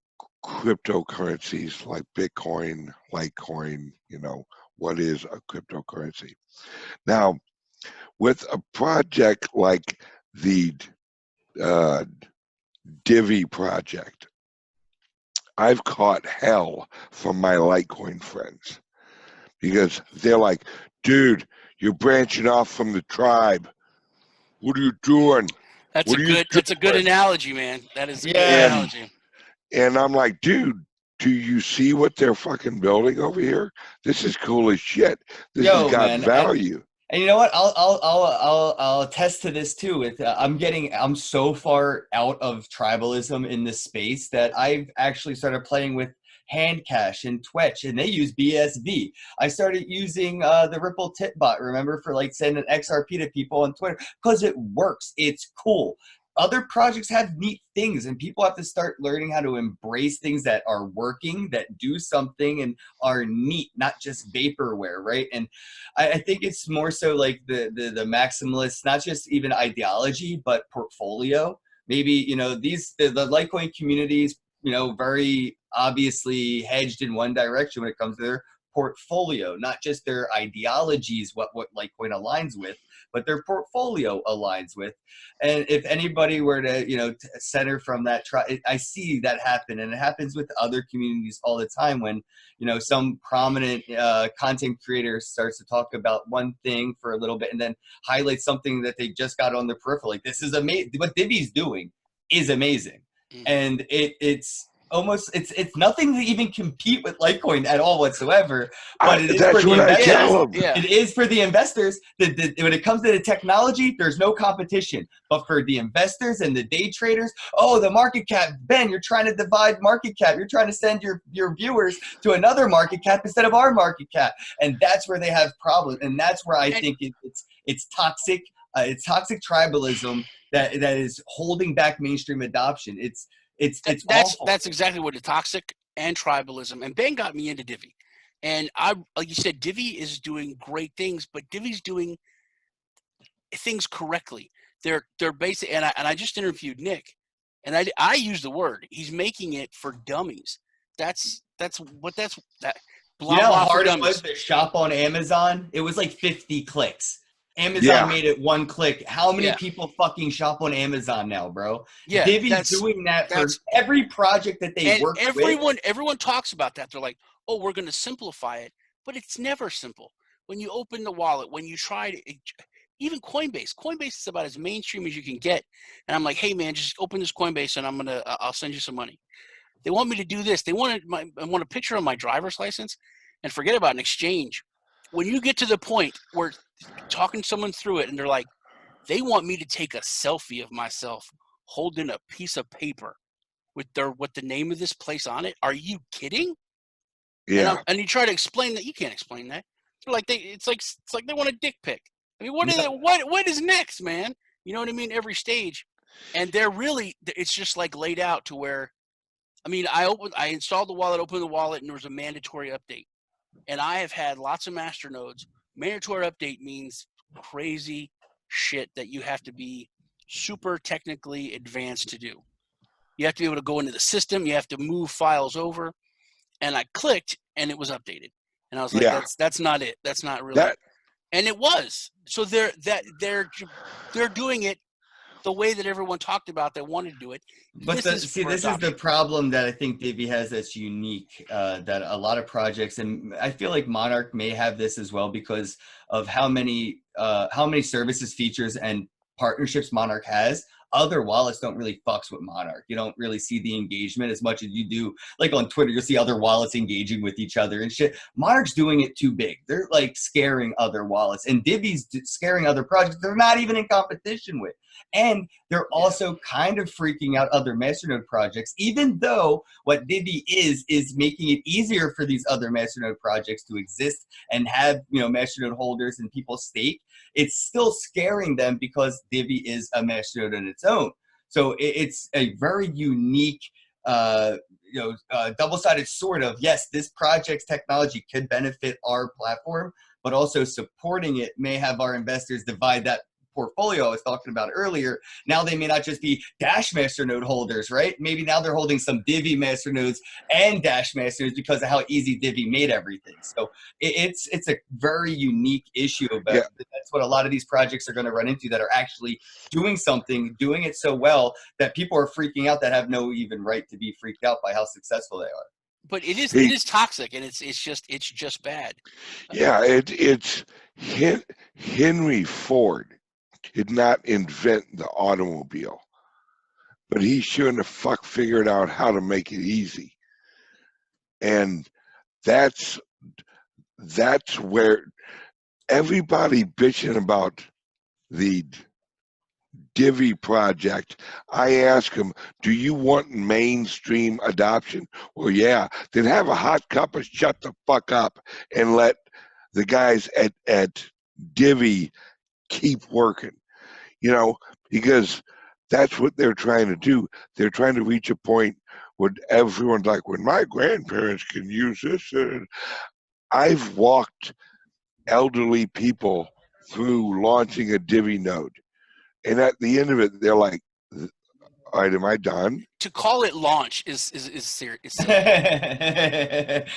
cryptocurrencies like Bitcoin, Litecoin, what is a cryptocurrency? Now, with a project like the Divi project, I've caught hell from my Litecoin friends because they're like, dude, you're branching off from the tribe. What are you doing? That's a good analogy, man. That is a good analogy. And I'm like, dude, do you see what they're fucking building over here? This is cool as shit. This has got value. And you know what? I'll attest to this too. I'm so far out of tribalism in this space that I've actually started playing with Handcash and Twitch, and they use BSV. I started using the Ripple tip bot, remember, for like sending XRP to people on Twitter because it works. It's cool. Other projects have neat things, and people have to start learning how to embrace things that are working, that do something and are neat, not just vaporware, right? And I think it's more so like the maximalist, not just even ideology, but portfolio. Maybe, the Litecoin communities, very obviously hedged in one direction when it comes to their portfolio, not just their ideologies, what Litecoin aligns with, but their portfolio aligns with. And if anybody were to, center from that, I see that happen. And it happens with other communities all the time when, some prominent content creator starts to talk about one thing for a little bit and then highlight something that they just got on the peripheral. Like, this is amazing. What Divi's doing is amazing. And it's almost, it's nothing to even compete with Litecoin at all whatsoever, but it is for the investors. It is for the investors. When it comes to the technology, there's no competition. But for the investors and the day traders, the market cap, Ben, you're trying to divide market cap. You're trying to send your viewers to another market cap instead of our market cap. And that's where they have problems. And that's where I think it's toxic. It's toxic tribalism that is holding back mainstream adoption. That's exactly what the toxic and tribalism. And Ben got me into Divi, and like you said, Divi is doing great things, but Divi's doing things correctly. They're basic, and I just interviewed Nick, and I use the word. He's making it for dummies. That's that. Blah, you know blah how hard it was to shop on Amazon? It was like 50 clicks. Amazon made it one click. How many people fucking shop on Amazon now, bro? Yeah, Divi's doing that for every project that they work with. Everyone talks about that. They're like, oh, we're going to simplify it. But it's never simple. When you open the wallet, when you try to, even Coinbase is about as mainstream as you can get. And I'm like, hey, man, just open this Coinbase and I'll send you some money. They want me to do this. They want a picture of my driver's license, and forget about an exchange. When you get to the point where talking someone through it and they're like, they want me to take a selfie of myself holding a piece of paper with the name of this place on it. Are you kidding? Yeah. And you try to explain that. You can't explain that. They're like it's like they want a dick pic. I mean, what is next, man? You know what I mean? Every stage. And it's just like laid out to where, I mean, I installed the wallet, opened the wallet, and there was a mandatory update. And I have had lots of master nodes. Mandatory update means crazy shit that you have to be super technically advanced to do. You have to be able to go into the system. You have to move files over. And I clicked, and it was updated. And I was like, that's not it. That's not really it. And it was. So they're doing it the way that everyone talked about they wanted to do it. But this is the problem that I think Divi has that's unique, that a lot of projects, and I feel like Monarch may have this as well because of how many services, features, and partnerships Monarch has. Other wallets don't really fucks with Monarch. You don't really see the engagement as much as you do. Like on Twitter, you'll see other wallets engaging with each other and shit. Monarch's doing it too big. They're like scaring other wallets, and Divi's scaring other projects they're not even in competition with. And they're also kind of freaking out other Masternode projects, even though what Divi is making it easier for these other Masternode projects to exist and have, you know, Masternode holders and people stake. It's still scaring them because Divi is a Masternode on its own. So it's a very unique, double-sided sword of, yes, this project's technology could benefit our platform, but also supporting it may have our investors divide that portfolio I was talking about earlier. Now they may not just be Dash Masternode holders, right? Maybe now they're holding some Divi Masternodes and Dash Masternodes because of how easy Divi made everything. So it's a very unique issue about that's what a lot of these projects are going to run into, that are actually doing something, doing it so well that people are freaking out that have no even right to be freaked out by how successful they are. But it is toxic, and it's just bad. Yeah, it's Henry Ford did not invent the automobile, but he shouldn't have figured out how to make it easy. And that's where everybody bitching about the Divi project, I ask them, do you want mainstream adoption? Well, yeah, then have a hot cup of shut the fuck up and let the guys at Divi keep working, you know, because that's what they're trying to do. They're trying to reach a point where everyone's like, when my grandparents can use this. I've walked elderly people through launching a Divi node. And at the end of it, they're like, all right, am I done? To call it launch is serious. That's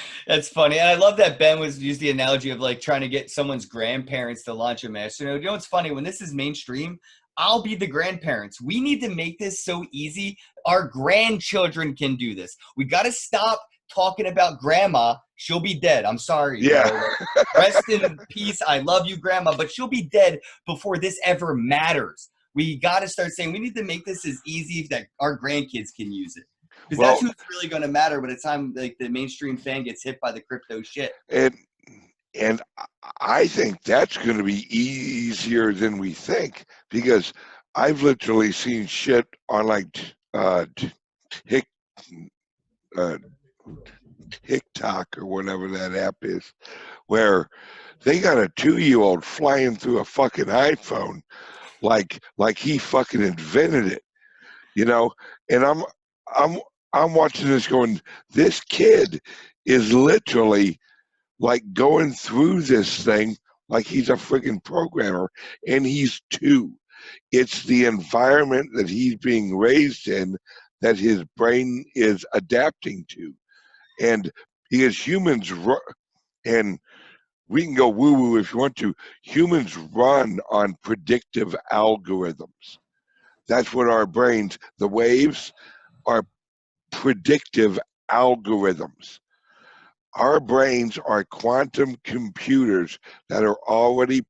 funny. And I love that Ben used the analogy of like trying to get someone's grandparents to launch a Masternode. You know what's funny? When this is mainstream, I'll be the grandparents. We need to make this so easy. Our grandchildren can do this. We got to stop talking about grandma. She'll be dead. I'm sorry. Yeah. Rest in peace. I love you, grandma, but she'll be dead before this ever matters. We got to start saying we need to make this as easy that our grandkids can use it. Because that's who's really going to matter by the time like the mainstream fan gets hit by the crypto shit. And I think that's going to be easier than we think, because I've literally seen shit on like TikTok or whatever that app is, where they got a 2-year-old flying through a fucking iPhone like he fucking invented it, you know. And I'm watching this going, this kid is literally like going through this thing like he's a freaking programmer, and he's 2. It's the environment that he's being raised in that his brain is adapting to. And because humans, and we can go woo-woo if you want to, humans run on predictive algorithms. That's what our brains, the waves, are predictive algorithms. Our brains are quantum computers that are already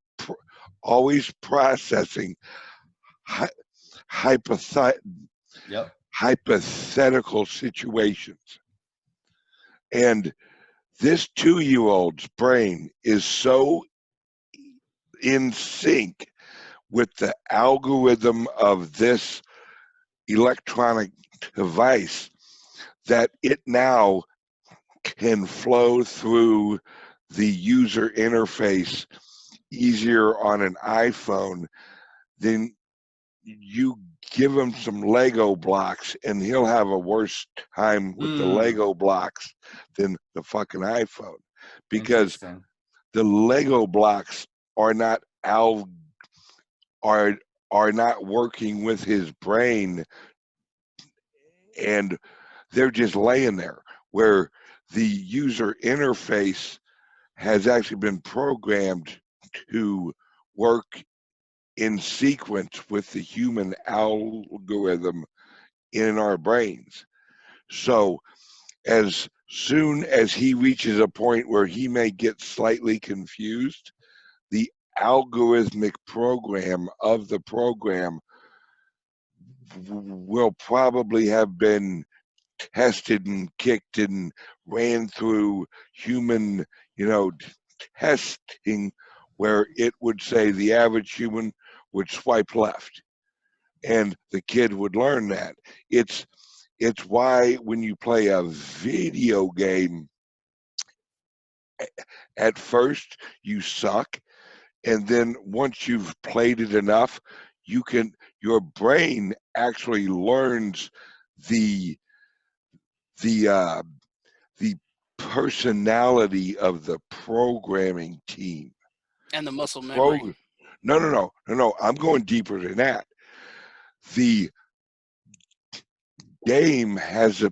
always processing hypothetical situations. And this 2-year-old's brain is so in sync with the algorithm of this electronic device that it now can flow through the user interface easier on an iPhone than you give him some Lego blocks and he'll have a worse time with the Lego blocks than the fucking iPhone, because the Lego blocks are not are not working with his brain, and they're just laying there, where the user interface has actually been programmed to work in sequence with the human algorithm in our brains. So as soon as he reaches a point where he may get slightly confused, the algorithmic program of the program will probably have been tested and kicked and ran through human, testing, where it would say the average human would swipe left, and the kid would learn that. It's why when you play a video game, at first you suck, and then once you've played it enough, your brain actually learns the the the personality of the programming team and the muscle memory. No, I'm going deeper than that. The game has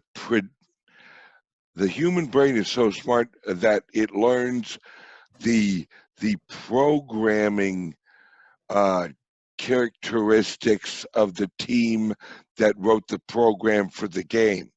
the human brain is so smart that it learns the programming characteristics of the team that wrote the program for the game.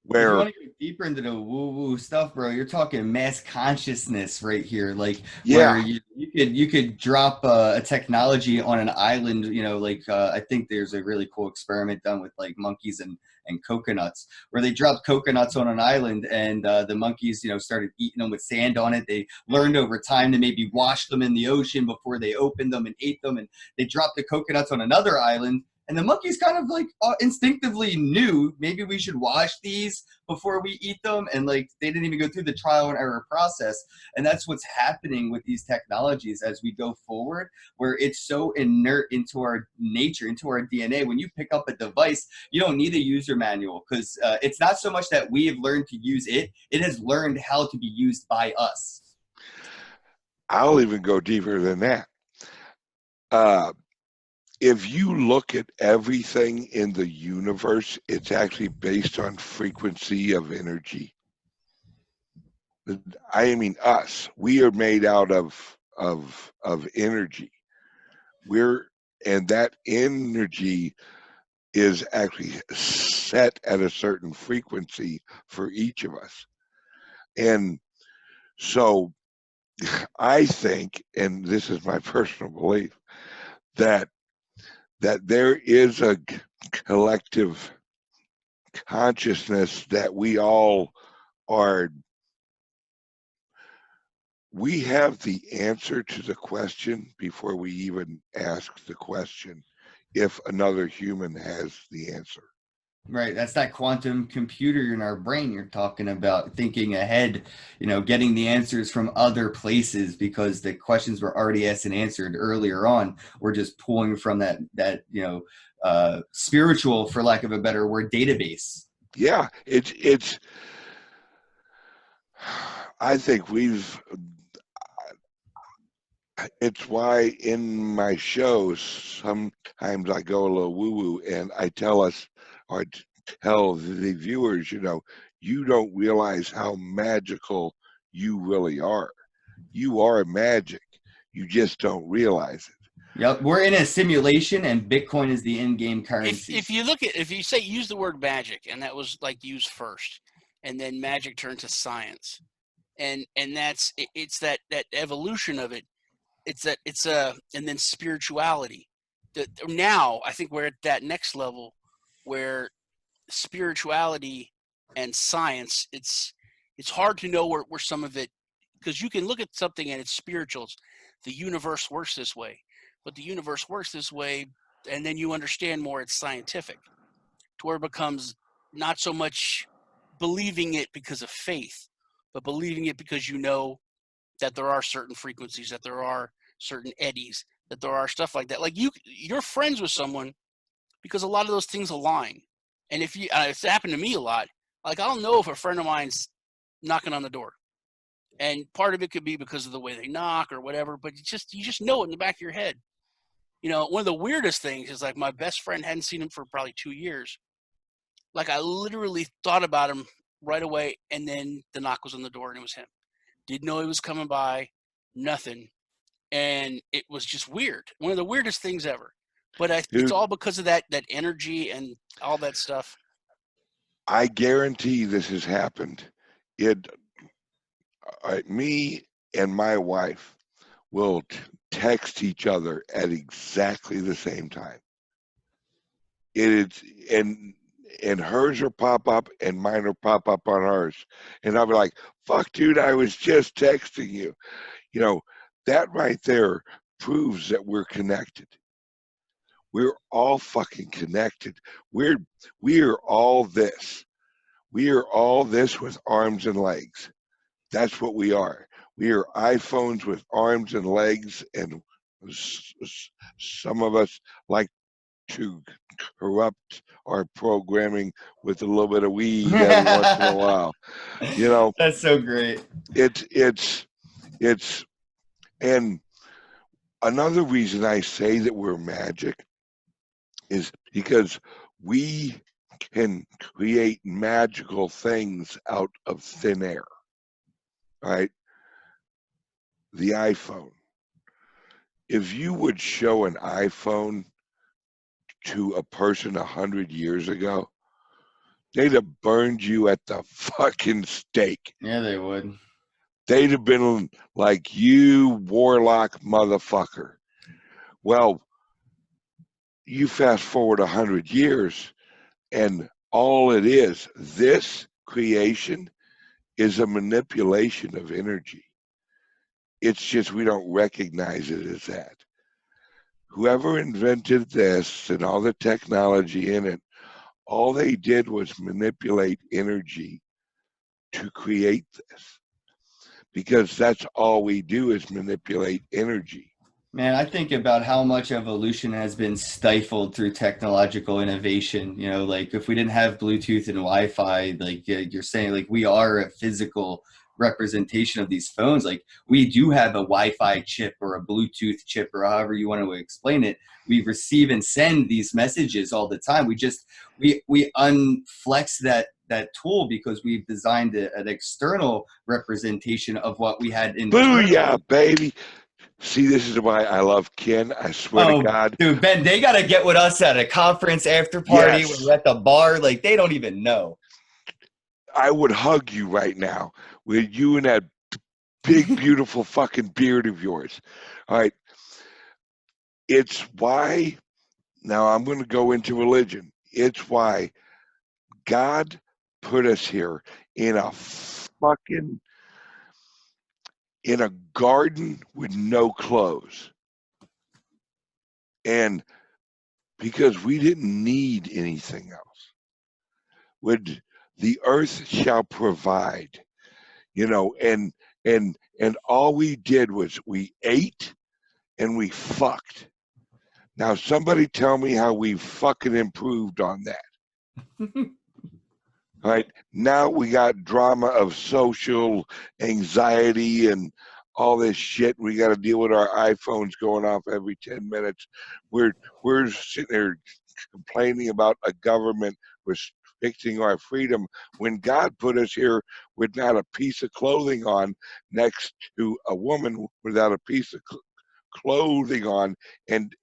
If you want to get deeper into the woo-woo stuff, bro, you're talking mass consciousness right here. Like, where you could drop a technology on an island, I think there's a really cool experiment done with like monkeys and coconuts, where they dropped coconuts on an island, and the monkeys, started eating them with sand on it. They learned over time to maybe wash them in the ocean before they opened them and ate them, and they dropped the coconuts on another island. And the monkeys kind of like instinctively knew maybe we should wash these before we eat them. And like, they didn't even go through the trial and error process. And that's what's happening with these technologies as we go forward, where it's so inert into our nature, into our DNA. When you pick up a device, you don't need a user manual, because it's not so much that we have learned to use it. It has learned how to be used by us. I'll even go deeper than that. If you look at everything in the universe, it's actually based on frequency of energy. I mean, us, we are made out of energy. And that energy is actually set at a certain frequency for each of us. And so I think, and this is my personal belief, that there is a collective consciousness that we all are. We have the answer to the question before we even ask the question, if another human has the answer. Right. That's that quantum computer in our brain you're talking about, thinking ahead, getting the answers from other places, because the questions were already asked and answered earlier on. We're just pulling from that spiritual, for lack of a better word, database. Yeah, it's I think it's why in my shows sometimes I go a little woo-woo, and I tell the viewers, you don't realize how magical you really are. You are magic. You just don't realize it. Yep, we're in a simulation, and Bitcoin is the in-game currency. If you use the word magic, and that was like used first, and then magic turned to science, and it's that evolution of it. And then spirituality. Now I think we're at that next level where spirituality and science, it's hard to know where some of it, because you can look at something and it's spirituals. The universe works this way, but the universe works this way, and then you understand more it's scientific, to where it becomes not so much believing it because of faith, but believing it because that there are certain frequencies, that there are certain eddies, that there are stuff like that. Like you're friends with someone because a lot of those things align. And if it's happened to me a lot. Like, I'll know if a friend of mine's knocking on the door, and part of it could be because of the way they knock or whatever. But you just know it in the back of your head. One of the weirdest things is, like, my best friend, hadn't seen him for probably 2 years. Like, I literally thought about him right away, and then the knock was on the door, and it was him. Didn't know he was coming by, nothing. And it was just weird. One of the weirdest things ever. But it's all because of that energy and all that stuff. I guarantee this has happened. Me and my wife will text each other at exactly the same time. It is, and hers will pop up and mine will pop up on hers. And I'll be like, fuck, dude, I was just texting you. You know, that right there proves that we're connected. We're all fucking connected. We are all this. We are all this with arms and legs. That's what we are. We are iPhones with arms and legs, and some of us like to corrupt our programming with a little bit of weed every once in a while. You know, That's so great. it's and another reason I say that we're magic is because we can create magical things out of thin air. Right? The iPhone. If you would show an iPhone to a person 100 years ago, they'd have burned you at the fucking stake. Yeah, they would. They'd have been like, you warlock motherfucker. Well, you fast forward 100 years, and all it is, this creation is a manipulation of energy. It's just we don't recognize it as that. Whoever invented this and all the technology in it, all they did was manipulate energy to create this. Because that's all we do is manipulate energy. Man, I think about how much evolution has been stifled through technological innovation. You know, like if we didn't have Bluetooth and Wi-Fi, like you're saying, like we are a physical representation of these phones. Like we do have a Wi-Fi chip or a Bluetooth chip or however you want to explain it. We receive and send these messages all the time. We unflex that tool because we've designed an external representation of what we had internally. Booyah, baby. See, this is why I love Ken. I swear to God. Dude, Ben, they got to get with us at a conference after party. Yes. We're at the bar. Like, they don't even know. I would hug you right now with you and that big, beautiful fucking beard of yours. All right. It's why, now I'm going to go into religion. It's why God put us here in a fucking, in a garden with no clothes. And because we didn't need anything else. Would the earth shall provide, you know, and all we did was we ate and we fucked. Now somebody tell me how we fucking improved on that. All right. Now we got drama of social anxiety and all this shit. We got to deal with our iPhones going off every 10 minutes. We're sitting there complaining about a government restricting our freedom when God put us here with not a piece of clothing on next to a woman without a piece of clothing on and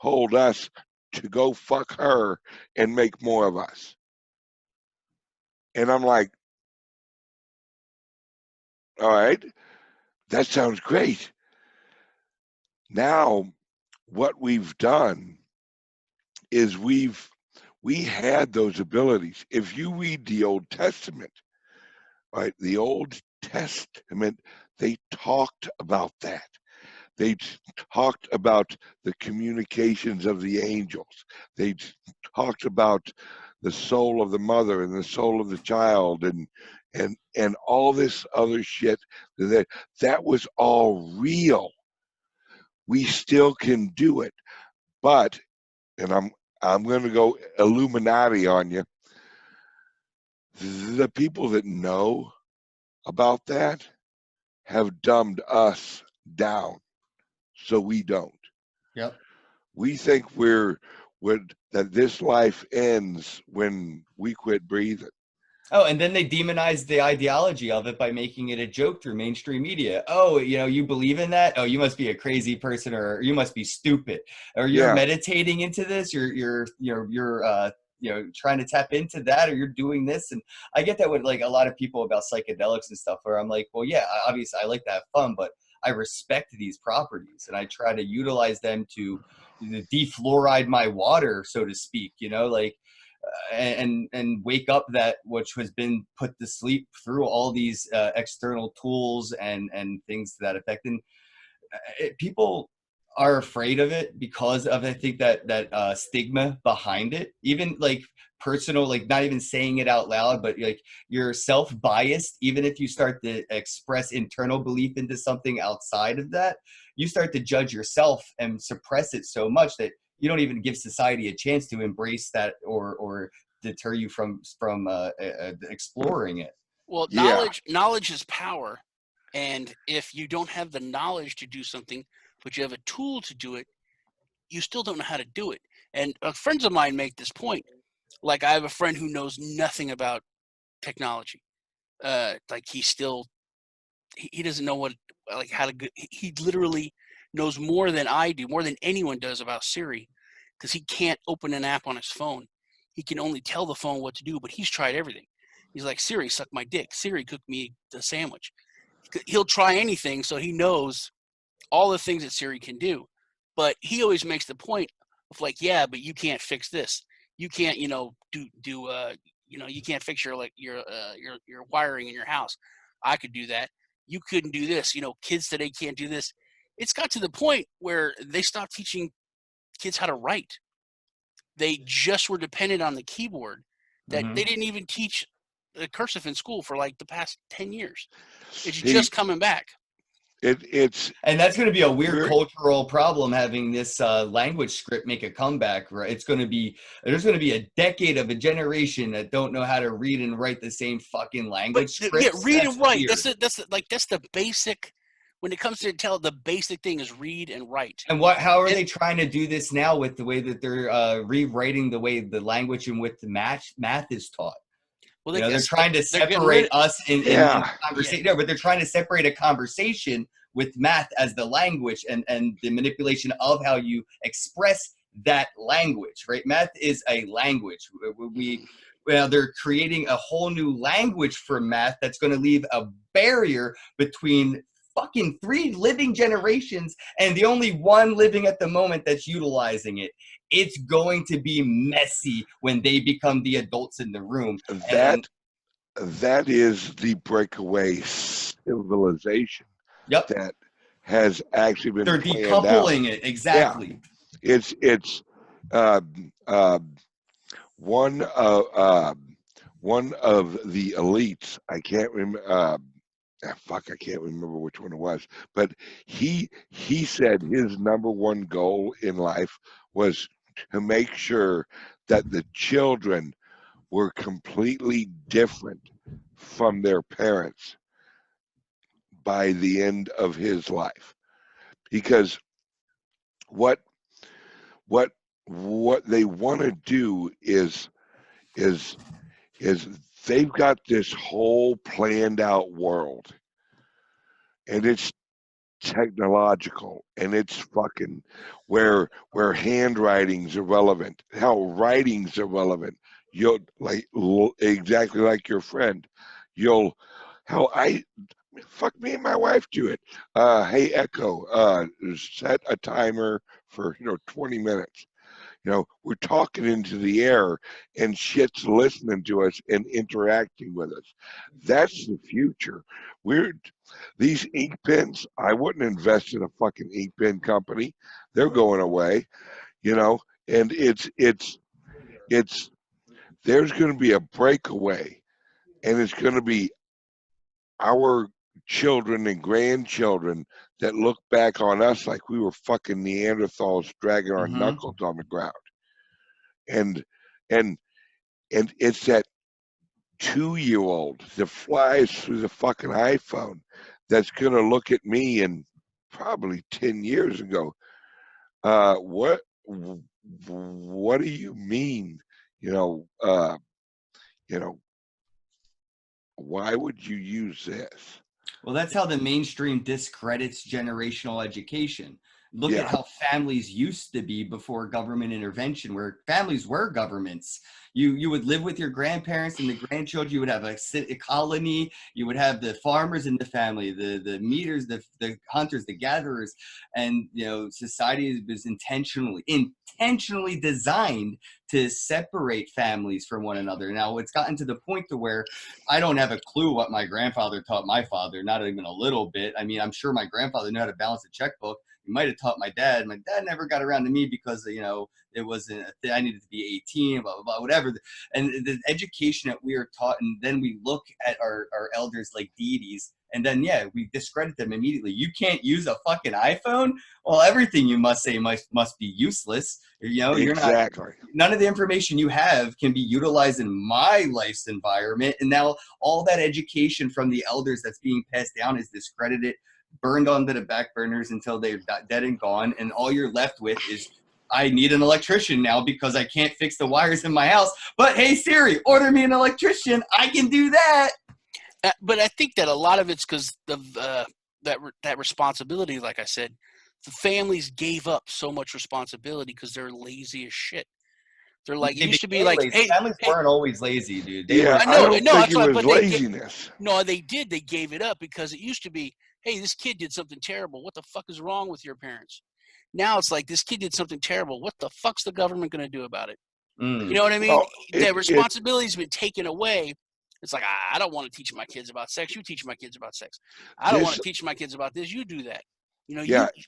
told us to go fuck her and make more of us. And I'm like, all right, that sounds great. Now, what we've done is we had those abilities. If you read the Old Testament, right, the Old Testament, they talked about that. They talked about the communications of the angels. They talked about the soul of the mother and the soul of the child and all this other shit. That was all real. We still can do it. But, and I'm going to go Illuminati on you. The people that know about that have dumbed us down, so we don't. Yep. We think that this life ends when we quit breathing. Oh, and then they demonize the ideology of it by making it a joke through mainstream media. Oh, you know, you believe in that? Oh, you must be a crazy person, or you must be stupid, or you're meditating into this. You're trying to tap into that, or you're doing this. And I get that with like a lot of people about psychedelics and stuff, where I'm like, well, yeah, obviously I like to have fun, but I respect these properties and I try to utilize them to defluoride my water, so to speak, you know, like, and wake up that which has been put to sleep through all these external tools and things to that effect. And people are afraid of it because of, I think, that stigma behind it, even like personal, like not even saying it out loud, but like you're self-biased. Even if you start to express internal belief into something outside of that, you start to judge yourself and suppress it so much that you don't even give society a chance to embrace that or deter you from exploring it. Well, knowledge is power. And if you don't have the knowledge to do something, but you have a tool to do it, you still don't know how to do it. And friends of mine make this point. Like, I have a friend who knows nothing about technology. Like, he doesn't know how to, he literally knows more than I do, more than anyone does about Siri, because he can't open an app on his phone. He can only tell the phone what to do, but he's tried everything. He's like, Siri, suck my dick. Siri, cook me the sandwich. He'll try anything, so he knows all the things that Siri can do. But he always makes the point of like, yeah, but you can't fix this. You can't, you can't fix your wiring in your house. I could do that. You couldn't do this. Kids today can't do this. It's got to the point where they stopped teaching kids how to write. They just were dependent on the keyboard. That they didn't even teach cursive in school for like the past 10 years. It's just coming back. And that's going to be a weird cultural problem, having this language script make a comeback, right? There's going to be a decade of a generation that don't know how to read and write the same fucking language scripts. Yeah, read and write. That's the basic. When it comes to the basic thing is read and write. And how are they trying to do this now with the way that they're rewriting the way the language and with the math is taught? Well, they're trying to separate us in conversation. No, but they're trying to separate a conversation with math as the language and the manipulation of how you express that language, right? Math is a language. They're creating a whole new language for math that's going to leave a barrier between fucking 3 living generations and the only one living at the moment that's utilizing it. It's going to be messy when they become the adults in the room. That is the breakaway civilization. Yep. That has actually been. They're decoupling it, exactly. Yeah. It's one of the elites. I can't remember. I can't remember which one it was, but he said his number one goal in life was to make sure that the children were completely different from their parents by the end of his life, because what they want to do is they've got this whole planned out world, and it's technological, and it's fucking where handwriting's irrelevant, how writing's irrelevant. You'll exactly like your friend. Fuck me and my wife do it. Hey Echo, set a timer for 20 minutes. We're talking into the air and shit's listening to us and interacting with us. That's the future. These ink pens, I wouldn't invest in a fucking ink pen company. They're going away, and there's going to be a breakaway, and it's going to be our children and grandchildren that look back on us like we were fucking Neanderthals dragging our knuckles on the ground. And it's that 2-year-old that flies through the fucking iPhone that's going to look at me and probably 10 years ago, what do you mean? Why would you use this? Well, that's how the mainstream discredits generational education. Look at how families used to be before government intervention, where families were governments. You would live with your grandparents and the grandchildren. You would have a colony. You would have the farmers in the family, the meters, the hunters, the gatherers, and society was intentionally designed to separate families from one another. Now it's gotten to the point to where I don't have a clue what my grandfather taught my father, not even a little bit. I mean, I'm sure my grandfather knew how to balance a checkbook. He might have taught my dad. My dad never got around to me because, it wasn't I needed to be 18, blah, blah, blah, whatever. And the education that we are taught, and then we look at our elders like deities, and then, we discredit them immediately. You can't use a fucking iPhone? Well, everything you must say must be useless. You're not, none of the information you have can be utilized in my life's environment. And now all that education from the elders that's being passed down is discredited, burned onto the back burners until they're dead and gone. And all you're left with is, I need an electrician now because I can't fix the wires in my house. But hey, Siri, order me an electrician. I can do that. But I think that a lot of it's because of that responsibility. Like I said, the families gave up so much responsibility because they're lazy as shit. They're like, it used to be like, hey, families weren't always lazy, dude. I don't think it was laziness. No, they did. They gave it up because it used to be, hey, this kid did something terrible. What the fuck is wrong with your parents? Now it's like, this kid did something terrible. What the fuck's the government going to do about it? You know what I mean? Well, that responsibility's been taken away. It's like, I don't want to teach my kids about sex. You teach my kids about sex. I don't want to teach my kids about this. You do that.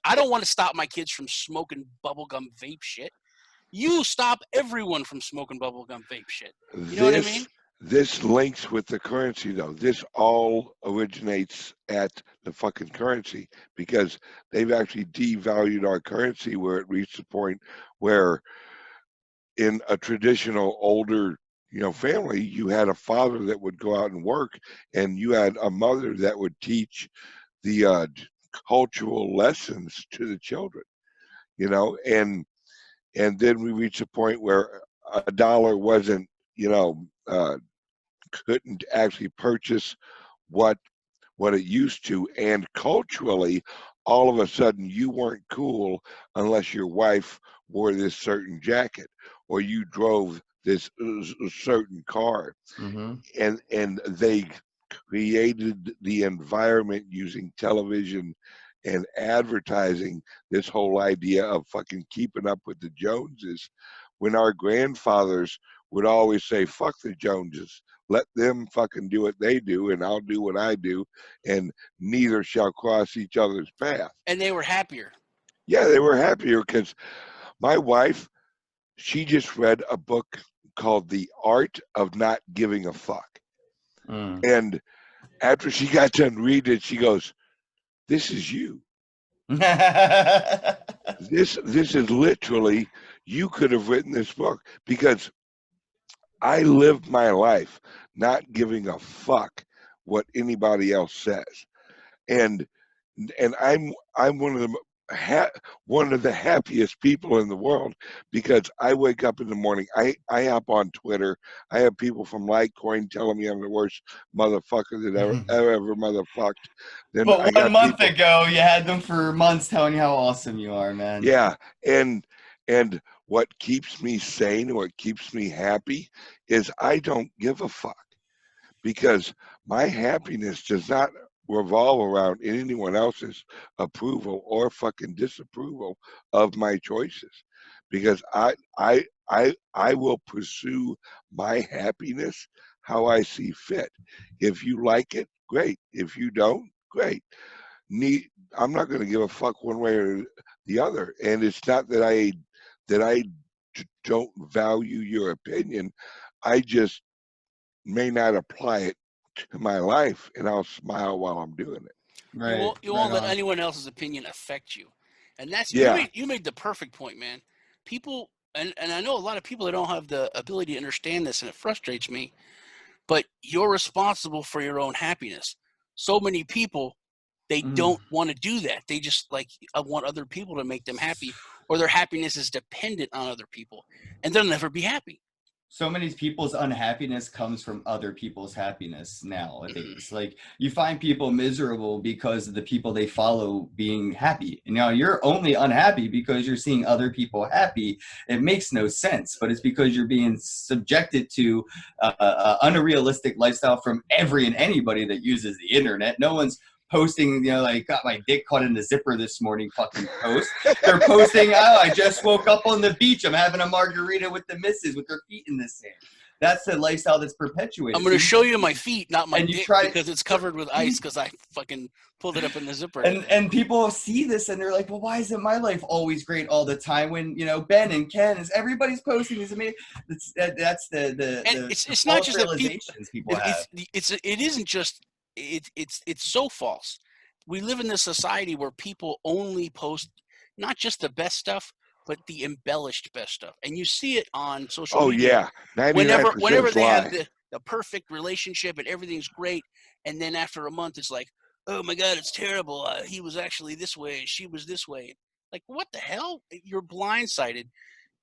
I don't want to stop my kids from smoking bubblegum vape shit. You stop everyone from smoking bubblegum vape shit. You know what I mean? This links with the currency, though. This all originates at the fucking currency because they've actually devalued our currency where it reached the point where in a traditional older family, you had a father that would go out and work, and you had a mother that would teach the cultural lessons to the children, and then we reached a point where a dollar wasn't, couldn't actually purchase what it used to, and culturally, all of a sudden, you weren't cool unless your wife wore this certain jacket or you drove this certain car. And they created the environment using television and advertising, this whole idea of fucking keeping up with the Joneses, when our grandfathers would always say, fuck the Joneses, let them fucking do what they do and I'll do what I do, and neither shall cross each other's path. And they were happier. Yeah, they were happier because my wife, she just read a book called The Art of Not Giving a Fuck. And after she got done reading it, she goes, this is you. This is literally, you could have written this book, because I lived my life not giving a fuck what anybody else says. And I'm one of the happiest people in the world, because I wake up in the morning, I hop on Twitter, I have people from Litecoin telling me I'm the worst motherfucker that ever motherfucked. Then but 1 month ago, you had them for months telling you how awesome you are, man. Yeah, and what keeps me sane, what keeps me happy, is I don't give a fuck, because my happiness does not revolve around anyone else's approval or fucking disapproval of my choices, because I will pursue my happiness how I see fit. If you like it, great. If you don't, great. I'm not going to give a fuck one way or the other. And it's not that I don't value your opinion. I just may not apply it to my life, and I'll smile while I'm doing it. Right. You won't let anyone else's opinion affect you. And that's, you made the perfect point, man. People, and I know a lot of people that don't have the ability to understand this, and it frustrates me, but you're responsible for your own happiness. So many people, they don't want to do that. They just want other people to make them happy, or their happiness is dependent on other people, and they'll never be happy. so many people's unhappiness comes from other people's happiness now. I think it's like you find people miserable because of the people they follow being happy. And now you're only unhappy because you're seeing other people happy. It makes no sense, but it's because you're being subjected to unrealistic lifestyle from every and anybody that uses the internet. No one's posting, you know, like, got my dick caught in the zipper this morning fucking post. They're posting, oh, I just woke up on the beach. I'm having a margarita with the missus with her feet in the sand. That's the lifestyle that's perpetuated. I'm going to show you my feet, not my dick, because it's covered with ice because I fucking pulled it up in the zipper. And people see this and they're like, well, why isn't my life always great all the time when, you know, Ben and Ken is everybody's posting these amazing. That's the it's not just that people have. It isn't just. It's so false. We live in this society where people only post not just the best stuff, but the embellished best stuff, and you see it on social media. Oh yeah, whenever they have the perfect relationship and everything's great, and then after a month it's like, oh my God, it's terrible. He was actually this way, she was this way. Like, what the hell? You're blindsided,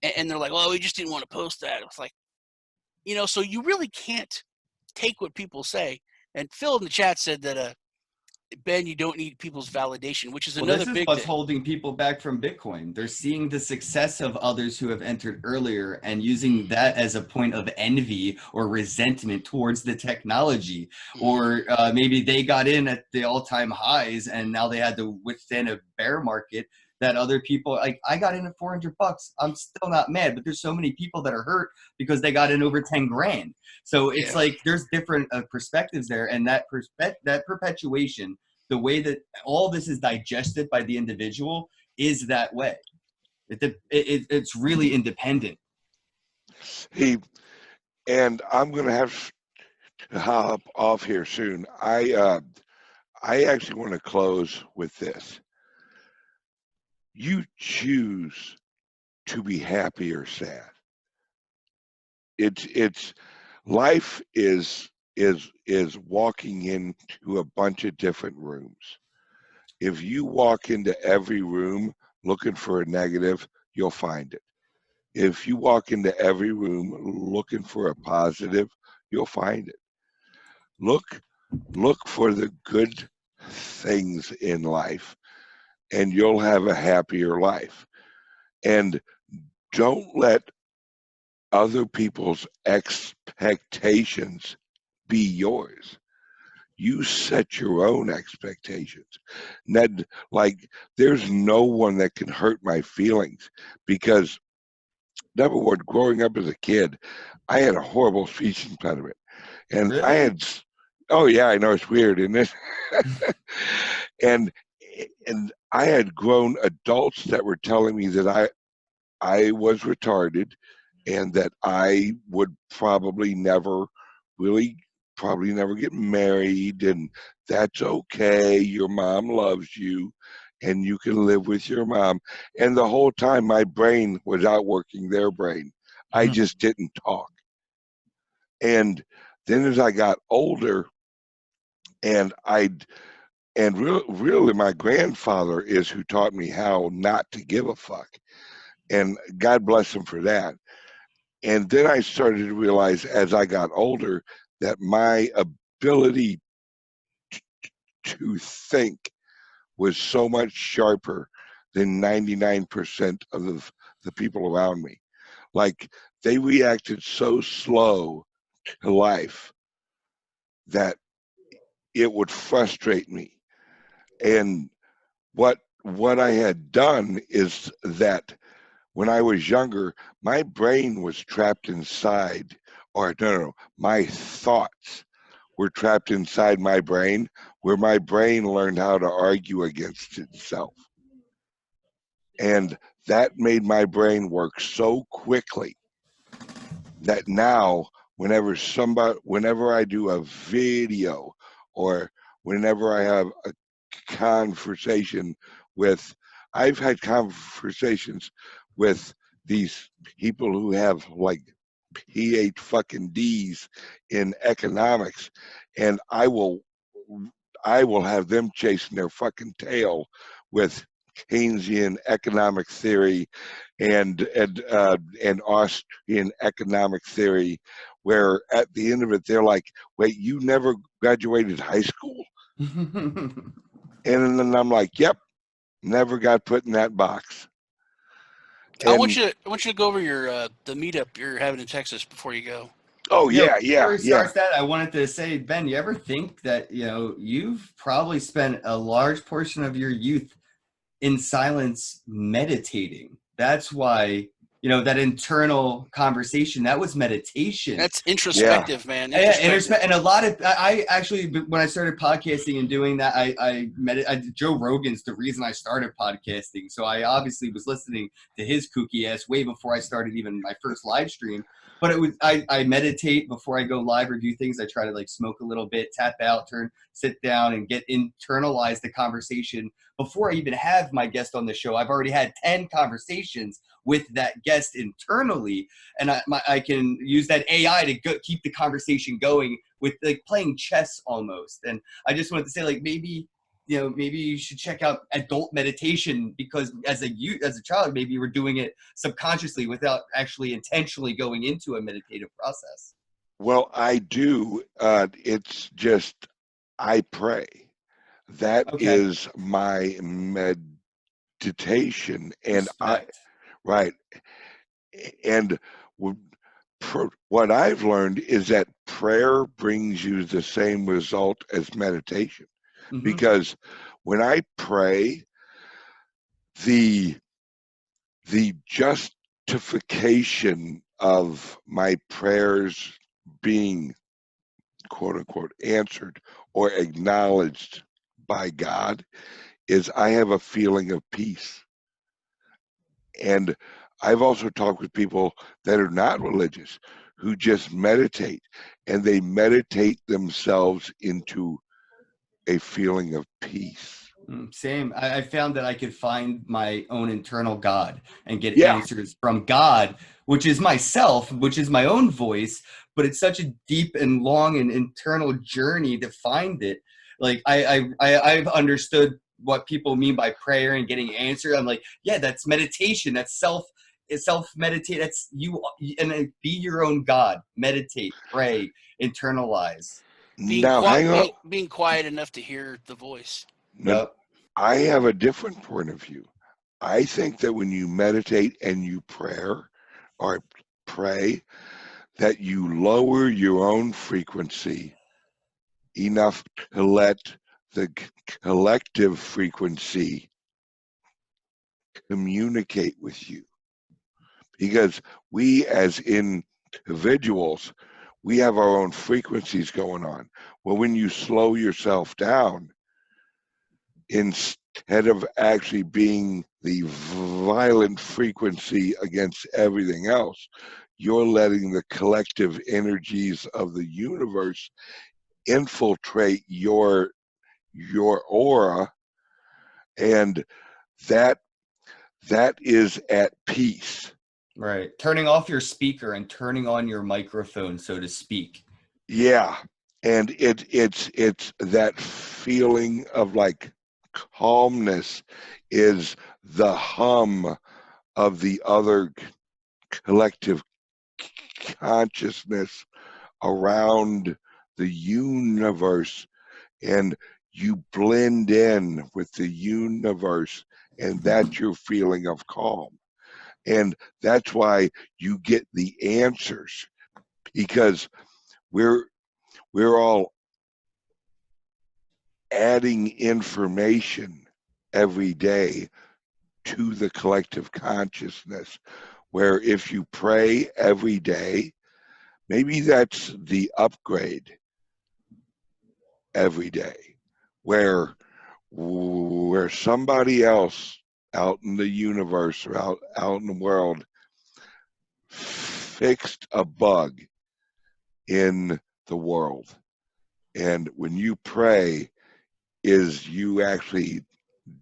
and they're like, well, we just didn't want to post that. It's like, you know, so you really can't take what people say. And Phil in the chat said that, Ben, you don't need people's validation, which is another big thing. This is what's holding people back from Bitcoin. They're seeing the success of others who have entered earlier and using that as a point of envy or resentment towards the technology. Or maybe they got in at the all-time highs and now they had to withstand a bear market that other people, like, I got in at $400. I'm still not mad, but there's so many people that are hurt because they got in over 10 grand. So it's like there's different perspectives there, and that perpetuation, the way that all this is digested by the individual is that way. It's really independent. Hey, and I'm gonna have to hop off here soon. I actually want to close with this. You choose to be happy or sad. It's life is walking into a bunch of different rooms. If you walk into every room looking for a negative, you'll find it. If you walk into every room looking for a positive, you'll find it. Look for the good things in life, and you'll have a happier life. And don't let other people's expectations be yours. You set your own expectations. Ned, like, there's no one that can hurt my feelings because, number one, growing up as a kid, I had a horrible speech impediment. And really? I had, oh yeah, I know it's weird, isn't it? and I had grown adults that were telling me that I was retarded and that I would probably never get married, and that's okay. Your mom loves you and you can live with your mom. And the whole time my brain was outworking their brain. I just didn't talk. And then as I got older, and really my grandfather is who taught me how not to give a fuck. And God bless him for that. And then I started to realize as I got older that my ability to think was so much sharper than 99% of the people around me. Like, they reacted so slow to life that it would frustrate me. And what I had done is that when I was younger, my brain was trapped inside, or no, my thoughts were trapped inside my brain, where my brain learned how to argue against itself. And that made my brain work so quickly that now, whenever I do a video, or whenever I have a conversation with, I've had conversations with these people who have like PhDs in economics, and I will have them chasing their fucking tail with Keynesian economic theory and Austrian economic theory, where at the end of it they're like, "Wait, you never graduated high school?" And then I'm like, "Yep, never got put in that box." I want you to go over your the meetup you're having in Texas before you go. Oh yeah. Before he starts that, I wanted to say, Ben, you ever think that you've probably spent a large portion of your youth in silence meditating? That's why that internal conversation, that was meditation. That's introspective, man. Introspective. And a lot of I actually, when I started podcasting and doing that, Joe Rogan's the reason I started podcasting. So I obviously was listening to his kooky ass way before I started even my first live stream. But it was I meditate before I go live or do things. I try to like smoke a little bit, tap out, sit down, and internalize the conversation before I even have my guest on the show. I've already had 10 conversations with that guest internally, and I can use that AI to keep the conversation going with like playing chess almost. And I just wanted to say, like, maybe you should check out adult meditation, because as a child, maybe you were doing it subconsciously without actually intentionally going into a meditative process. Well, I do. It's just I pray. That is my meditation, and right. And what I've learned is that prayer brings you the same result as meditation. Mm-hmm. Because when I pray, the justification of my prayers being quote unquote answered or acknowledged by God is I have a feeling of peace. And I've also talked with people that are not religious who just meditate, and they meditate themselves into a feeling of peace. Same. I found that I could find my own internal God and get answers from God, which is myself, which is my own voice, but it's such a deep and long and internal journey to find it. Like I've understood what people mean by prayer and getting answered. I'm like, yeah, that's meditation. That's self-meditate. That's you, and then be your own God. Meditate, pray, internalize. Being quiet enough to hear the voice. Yep. I have a different point of view. I think that when you meditate and you pray, that you lower your own frequency enough to let the collective frequency communicate with you. Because we as individuals, we have our own frequencies going on. Well, when you slow yourself down, instead of actually being the violent frequency against everything else, you're letting the collective energies of the universe infiltrate your aura, and that is at peace. Right. Turning off your speaker and turning on your microphone, so to speak. Yeah. And it's that feeling of like calmness is the hum of the other collective consciousness around the universe, and you blend in with the universe, and that's your feeling of calm. And that's why you get the answers, because we're all adding information every day to the collective consciousness, where if you pray every day, maybe that's the upgrade every day, where somebody else out in the universe or out in the world fixed a bug in the world. And when you pray, is you actually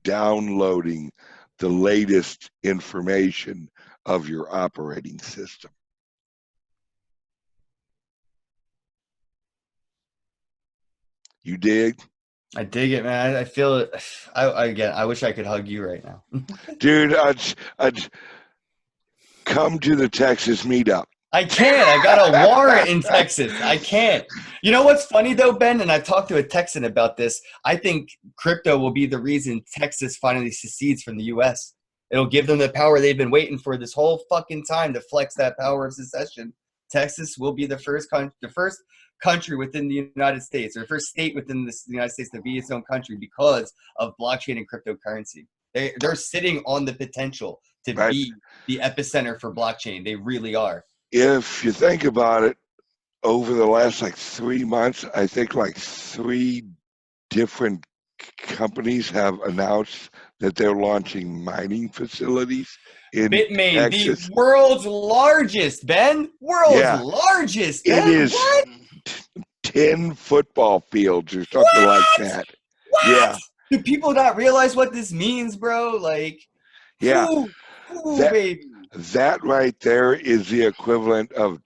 downloading the latest information of your operating system. You dig? I dig it, man. I feel it. I wish I could hug you right now. Dude, Come to the Texas meetup. I can't. I got a warrant in Texas. I can't. You know what's funny though, Ben? And I've talked to a Texan about this. I think crypto will be the reason Texas finally secedes from the U.S. It'll give them the power they've been waiting for this whole fucking time to flex that power of secession. Texas will be the first country within the United States, or the first state within the United States to be its own country because of blockchain and cryptocurrency. They're sitting on the potential to be the epicenter for blockchain. They really are. If you think about it, over the last like 3 months, I think like 3 different companies have announced that they're launching mining facilities in Bitmain, Texas. the world's largest, Ben. Largest, Ben. It is what? 10 football fields or something like that. What? Yeah. Do people not realize what this means, bro? Like, yeah. Baby. That right there is the equivalent of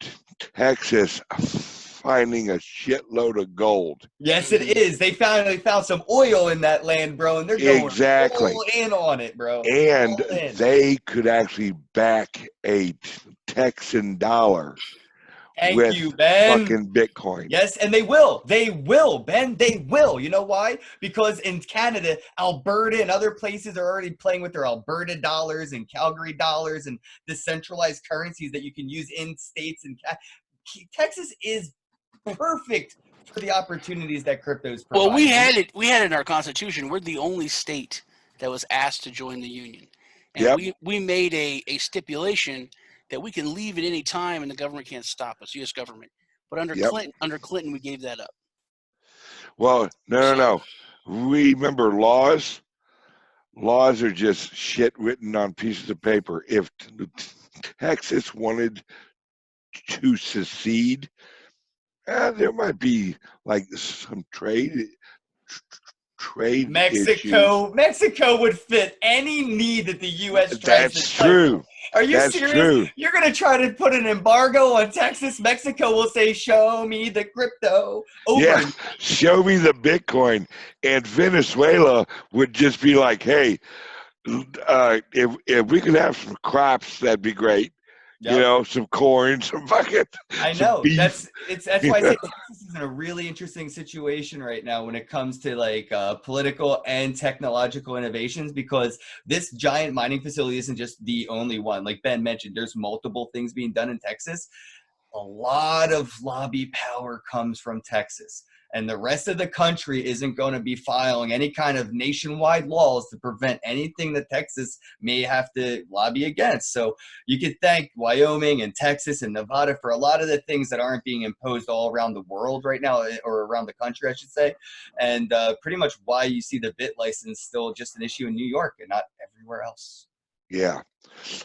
Texas finding a shitload of gold. Yes, it is. They finally found some oil in that land, bro, and they're going all in on it, bro. And they could actually back a Texan dollar. Thank you, Ben. Fucking Bitcoin. Yes, and they will. They will, Ben. They will. You know why? Because in Canada, Alberta, and other places are already playing with their Alberta dollars and Calgary dollars and decentralized currencies that you can use in states. And Texas is perfect for the opportunities that cryptos provide. Well, we had it in our Constitution. We're the only state that was asked to join the Union. And we made a stipulation that we can leave at any time and the government can't stop us, U.S. government. But under Clinton, we gave that up. Well, no. Remember, laws are just shit written on pieces of paper. If Texas wanted to secede, there might be like some trade issues. Mexico would fit any need that the U.S. tries to. That's true. Are you serious? True. You're going to try to put an embargo on Texas? Mexico will say, show me the crypto. Yeah, show me the Bitcoin. And Venezuela would just be like, hey, if we could have some crops, that'd be great. Yep. You know, some corn, some fucking. I know. That's why I say Texas is in a really interesting situation right now when it comes to like political and technological innovations, because this giant mining facility isn't just the only one. Like Ben mentioned, there's multiple things being done in Texas. A lot of lobby power comes from Texas. And the rest of the country isn't going to be filing any kind of nationwide laws to prevent anything that Texas may have to lobby against. So you could thank Wyoming and Texas and Nevada for a lot of the things that aren't being imposed all around the world right now, or around the country, I should say. And pretty much why you see the bit license still just an issue in New York and not everywhere else. Yeah.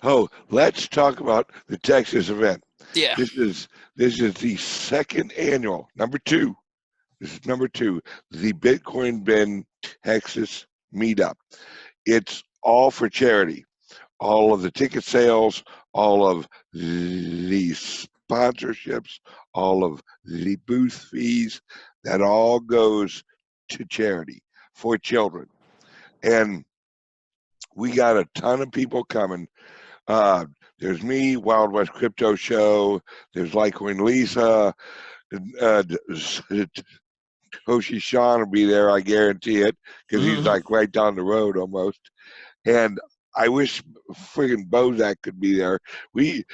Oh, let's talk about the Texas event. Yeah. This is the second annual, number 2. This is number 2, the Bitcoin Bend Texas meetup. It's all for charity. All of the ticket sales, all of the sponsorships, all of the booth fees, that all goes to charity for children. And we got a ton of people coming. There's me, Wild West Crypto Show. There's Litecoin Lisa. Satoshi Sean will be there, I guarantee it, because he's like right down the road almost. And I wish friggin' Bosak could be there. If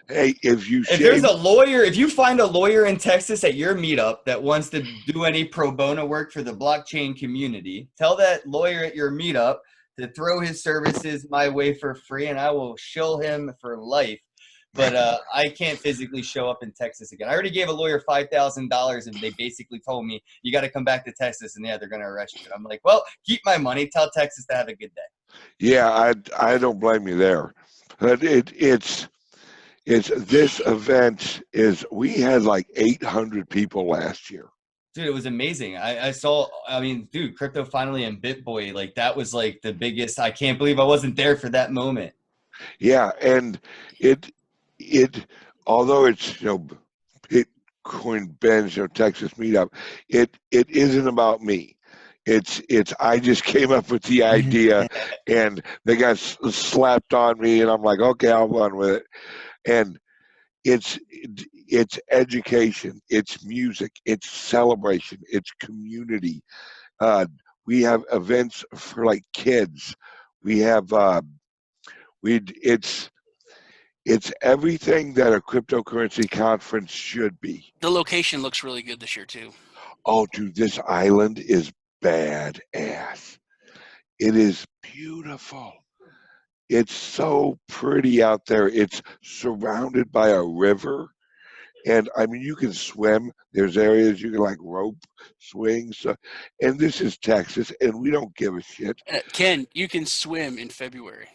there's a lawyer, if you find a lawyer in Texas at your meetup that wants to do any pro bono work for the blockchain community, tell that lawyer at your meetup to throw his services my way for free, and I will shill him for life. But I can't physically show up in Texas again. I already gave a lawyer $5,000, and they basically told me, you got to come back to Texas, and they're going to arrest you. I'm like, well, keep my money. Tell Texas to have a good day. Yeah, I don't blame you there. But it's this event we had like 800 people last year. Dude, it was amazing. Dude, crypto finally and BitBoy, like that was like the biggest. I can't believe I wasn't there for that moment. Yeah, and although it's Bitcoin Bend Texas meetup, it isn't about me. I just came up with the idea, and they got slapped on me, and I'm like, okay, I'll run with it. And it's education, it's music, it's celebration, it's community. Uh, we have events for like kids. We have it's everything that a cryptocurrency conference should be. The location looks really good this year too. Oh, dude, this island is badass. It is beautiful. It's so pretty out there. It's surrounded by a river. And I mean, you can swim. There's areas you can like rope swing. So, and this is Texas, and we don't give a shit. Ken, you can swim in February.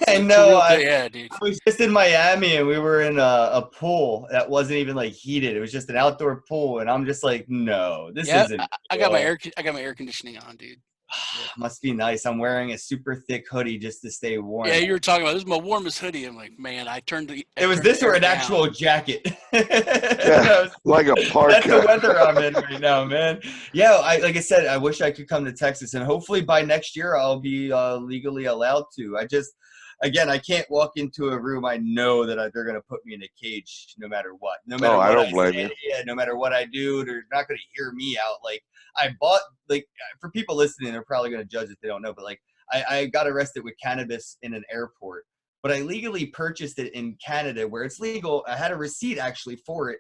I know. Yeah, dude. I was just in Miami, and we were in a pool that wasn't even like heated. It was just an outdoor pool, and I'm just like, no, this isn't. I got my air conditioning on, dude. Must be nice. I'm wearing a super thick hoodie just to stay warm. Yeah, you were talking about this is my warmest hoodie. I'm like, man, it was this or an actual jacket. Yeah, like a parka. That's the weather I'm in right now, man. Yeah, like I said, I wish I could come to Texas, and hopefully by next year I'll be legally allowed to. Again, I can't walk into a room I know that they're going to put me in a cage no matter what. No matter what I don't blame you. Yeah, no matter what I do, they're not going to hear me out. Like, I bought, like, for people listening, they're probably going to judge if they don't know, but, like, I got arrested with cannabis in an airport. But I legally purchased it in Canada where it's legal. I had a receipt, actually, for it.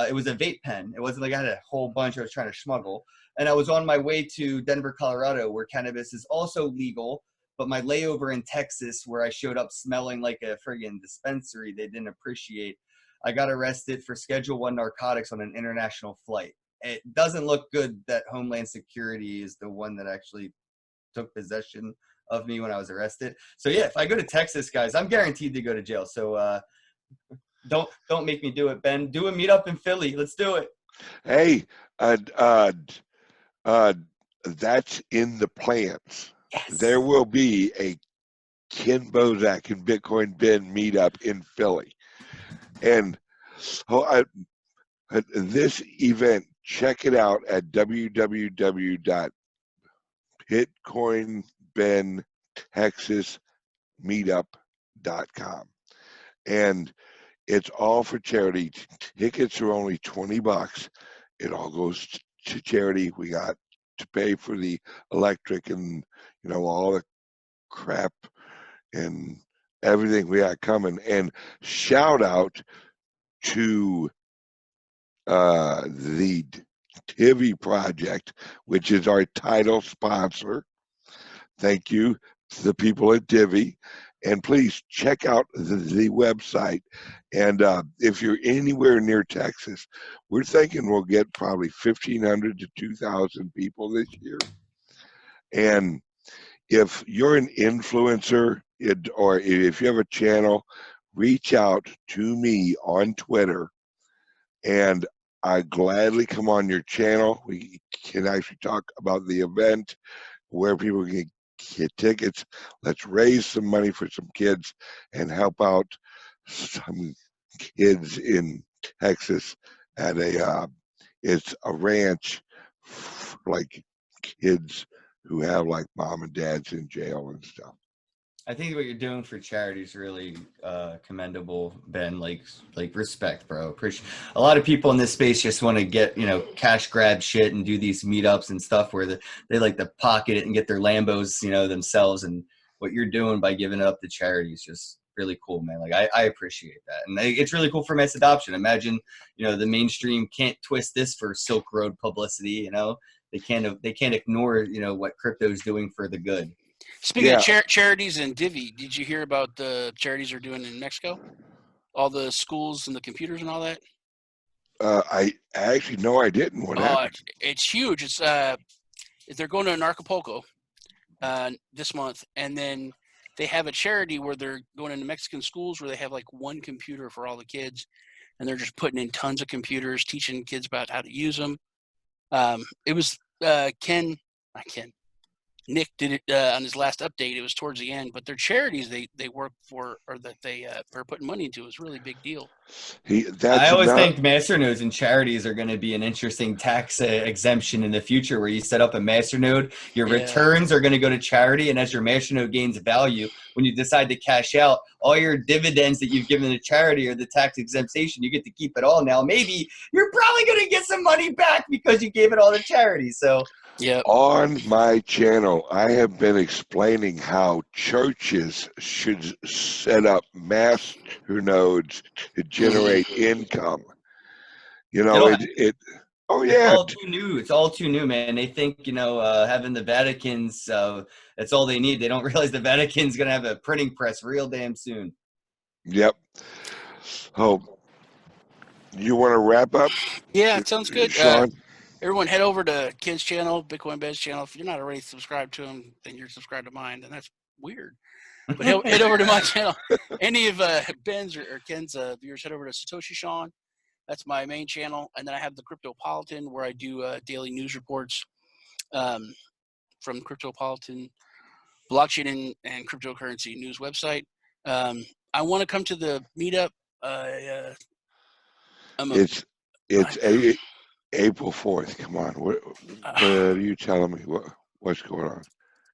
It was a vape pen. It wasn't like I had a whole bunch I was trying to smuggle. And I was on my way to Denver, Colorado, where cannabis is also legal. But my layover in Texas, where I showed up smelling like a friggin' dispensary they didn't appreciate, I got arrested for Schedule I narcotics on an international flight. It doesn't look good that Homeland Security is the one that actually took possession of me when I was arrested. So yeah, if I go to Texas, guys, I'm guaranteed to go to jail. So don't make me do it, Ben. Do a meetup in Philly. Let's do it. Hey, that's in the plans. Yes. There will be a Ken Bosak and Bitcoin Ben meetup in Philly. And this event, check it out at www.bitcoinbentexasmeetup.com. And it's all for charity. Tickets are only $20. It all goes to charity. We got to pay for the electric and all the crap and everything we got coming. And shout out to the Divi project, which is our title sponsor. Thank you to the people at Divi. And please check out the website. And if you're anywhere near Texas, we're thinking we'll get probably 1,500 to 2,000 people this year. And if you're an influencer or if you have a channel, reach out to me on Twitter, and I gladly come on your channel. We can actually talk about the event, where people can get tickets. Let's raise some money for some kids and help out some kids in Texas at it's a ranch for like kids who have like mom and dads in jail and stuff. I think what you're doing for charity is really commendable, Ben. Like respect, bro. Appreciate. A lot of people in this space just want to get cash grab shit and do these meetups and stuff where they like to pocket it and get their Lambos themselves. And what you're doing by giving it up to charity is just really cool, man. Like I appreciate that, and it's really cool for mass adoption. Imagine the mainstream can't twist this for Silk Road publicity. They can't ignore what crypto is doing for the good. Speaking of charities and Divi, did you hear about the charities are doing in Mexico? All the schools and the computers and all that? I actually no, I didn't. What happened? It's huge. It's they're going to Acapulco this month, and then they have a charity where they're going into Mexican schools where they have like one computer for all the kids, and they're just putting in tons of computers, teaching kids about how to use them. It was Nick did it on his last update. It was towards the end, but their charities they work for or that they are putting money into is really a big deal. I always think masternodes and charities are going to be an interesting tax exemption in the future, where you set up a masternode, your returns are going to go to charity, and as your masternode gains value, when you decide to cash out, all your dividends that you've given to charity or the tax exemption, you get to keep it all now. Maybe you're probably going to get some money back because you gave it all to charity. So yeah. On my channel, I have been explaining how churches should set up masternodes to generate income. You know, oh yeah. It's all too new. It's all too new, man. They think, having the Vatican's, that's all they need. They don't realize the Vatican's going to have a printing press real damn soon. Yep. Oh, you want to wrap up? Yeah, it sounds good. Sean? Everyone head over to Ken's channel, Bitcoin Bez channel. If you're not already subscribed to him, then you're subscribed to mine, and that's weird. But head over to my channel. Any of Ben's or Ken's viewers, head over to Satoshi Sean. That's my main channel. And then I have the Cryptopolitan, where I do daily news reports from Cryptopolitan blockchain and cryptocurrency news website. I want to come to the meetup. It's April 4th. Come on. What are you telling me? What's going on?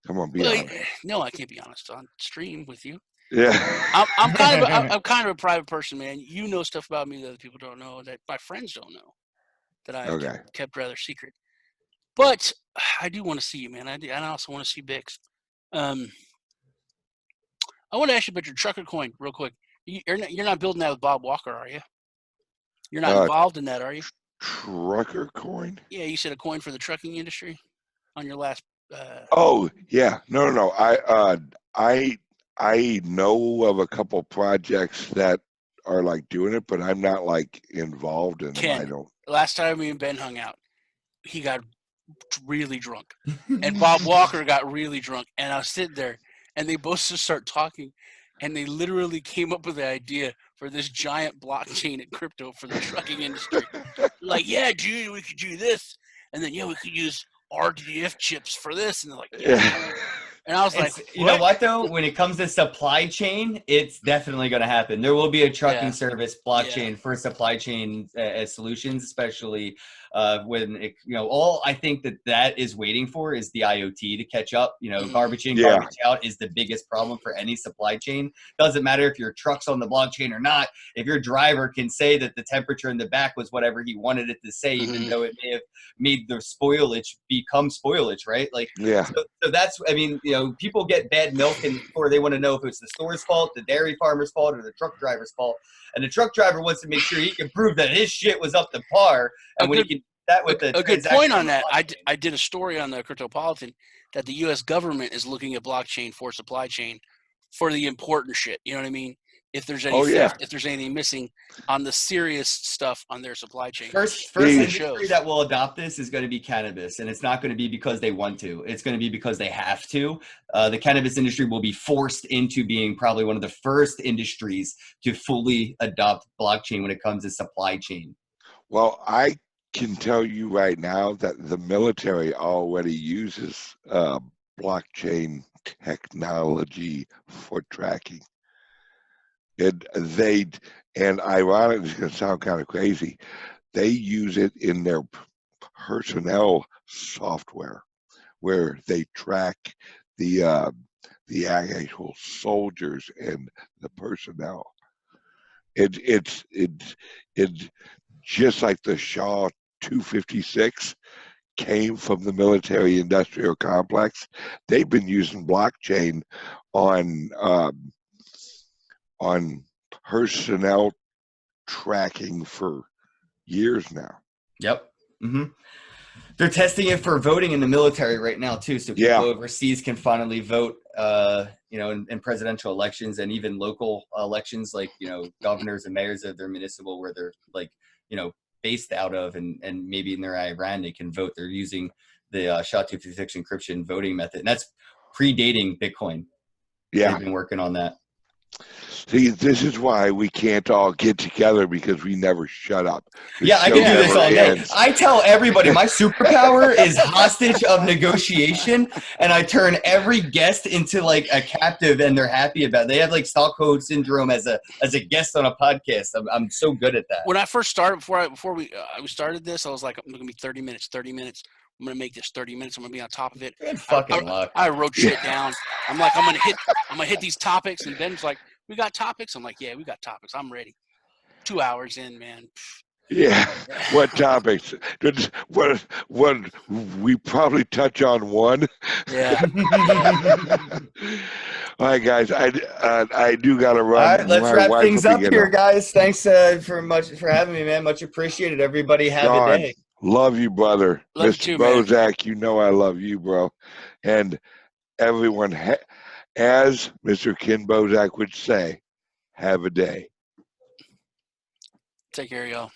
Come on, be honest. No, I can't be honest on stream with you. Yeah. I'm kind of a private person, man. You know stuff about me that other people don't know, that my friends don't know, that I kept rather secret. But I do want to see you, man. I also want to see Bix. I want to ask you about your trucker coin real quick. You're not building that with Bob Walker, are you? You're not involved in that, are you? Trucker coin? Yeah, you said a coin for the trucking industry on your last. Oh yeah, no. I know of a couple projects that are like doing it, but I'm not like involved in them. I don't. Last time me and Ben hung out, he got really drunk, and Bob Walker got really drunk, and I was sitting there, and they both just start talking, and they literally came up with the idea for this giant blockchain and crypto for the trucking industry. Like, yeah, dude, we could do this, and then we could use RDF chips for this, and they're like, yeah. And I was like, you know what though? When it comes to supply chain, it's definitely going to happen. There will be a trucking service blockchain for supply chain solutions, especially when all I think that is waiting for is the IoT to catch up. Garbage in, garbage out is the biggest problem for any supply chain. Doesn't matter if your truck's on the blockchain or not. If your driver can say that the temperature in the back was whatever he wanted it to say, even though it may have made the spoilage become spoilage, right? Like, so that's, people get bad milk or they want to know if it's the store's fault, the dairy farmer's fault, or the truck driver's fault. And the truck driver wants to make sure he can prove that his shit was up to par. And when he can do that with a good point on that, I did a story on the Cryptopolitan that the U.S. government is looking at blockchain for supply chain for the important shit. You know what I mean? If there's any theft, if there's anything missing on the serious stuff on their supply chain. First industry that will adopt this is going to be cannabis, and it's not going to be because they want to. It's going to be because they have to. The cannabis industry will be forced into being probably one of the first industries to fully adopt blockchain when it comes to supply chain. Well, I can tell you right now that the military already uses blockchain technology for tracking. And ironically, it's going to sound kind of crazy, they use it in their personnel software where they track the actual soldiers and the personnel. It's just like the Shaw 256 came from the military industrial complex. They've been using blockchain on personnel tracking for years now. Yep. Mm-hmm. They're testing it for voting in the military right now too, so people overseas can finally vote. In presidential elections and even local elections, like governors and mayors of their municipal where they're based out of, and maybe in their Iran they can vote. They're using the SHA-256 encryption voting method, and that's predating Bitcoin. They've been working on that. See, this is why we can't all get together, because we never shut up. Yeah, I can do this all day. I tell everybody my superpower is hostage of negotiation, and I turn every guest into like a captive, and they're happy about it. They have like Stockholm syndrome as a guest on a podcast. I'm so good at that. When I first started, before we started this, I was like, I'm gonna be 30 minutes. I'm gonna make this 30 minutes. I'm gonna be on top of it. Good fucking luck. I wrote shit down. I'm like, I'm gonna hit these topics, and Ben's like, we got topics. I'm like, yeah, we got topics. I'm ready. 2 hours in, man. Yeah. What topics? What we probably touch on one. Yeah. All right, guys. I do gotta run. All right, let's wrap things up here, guys. Thanks for having me, man. Much appreciated. Everybody have a day. Love you, brother. Love Mr. you too, Bosak, you know I love you, bro. And everyone, as Mr. Ken Bosak would say, have a day. Take care, y'all.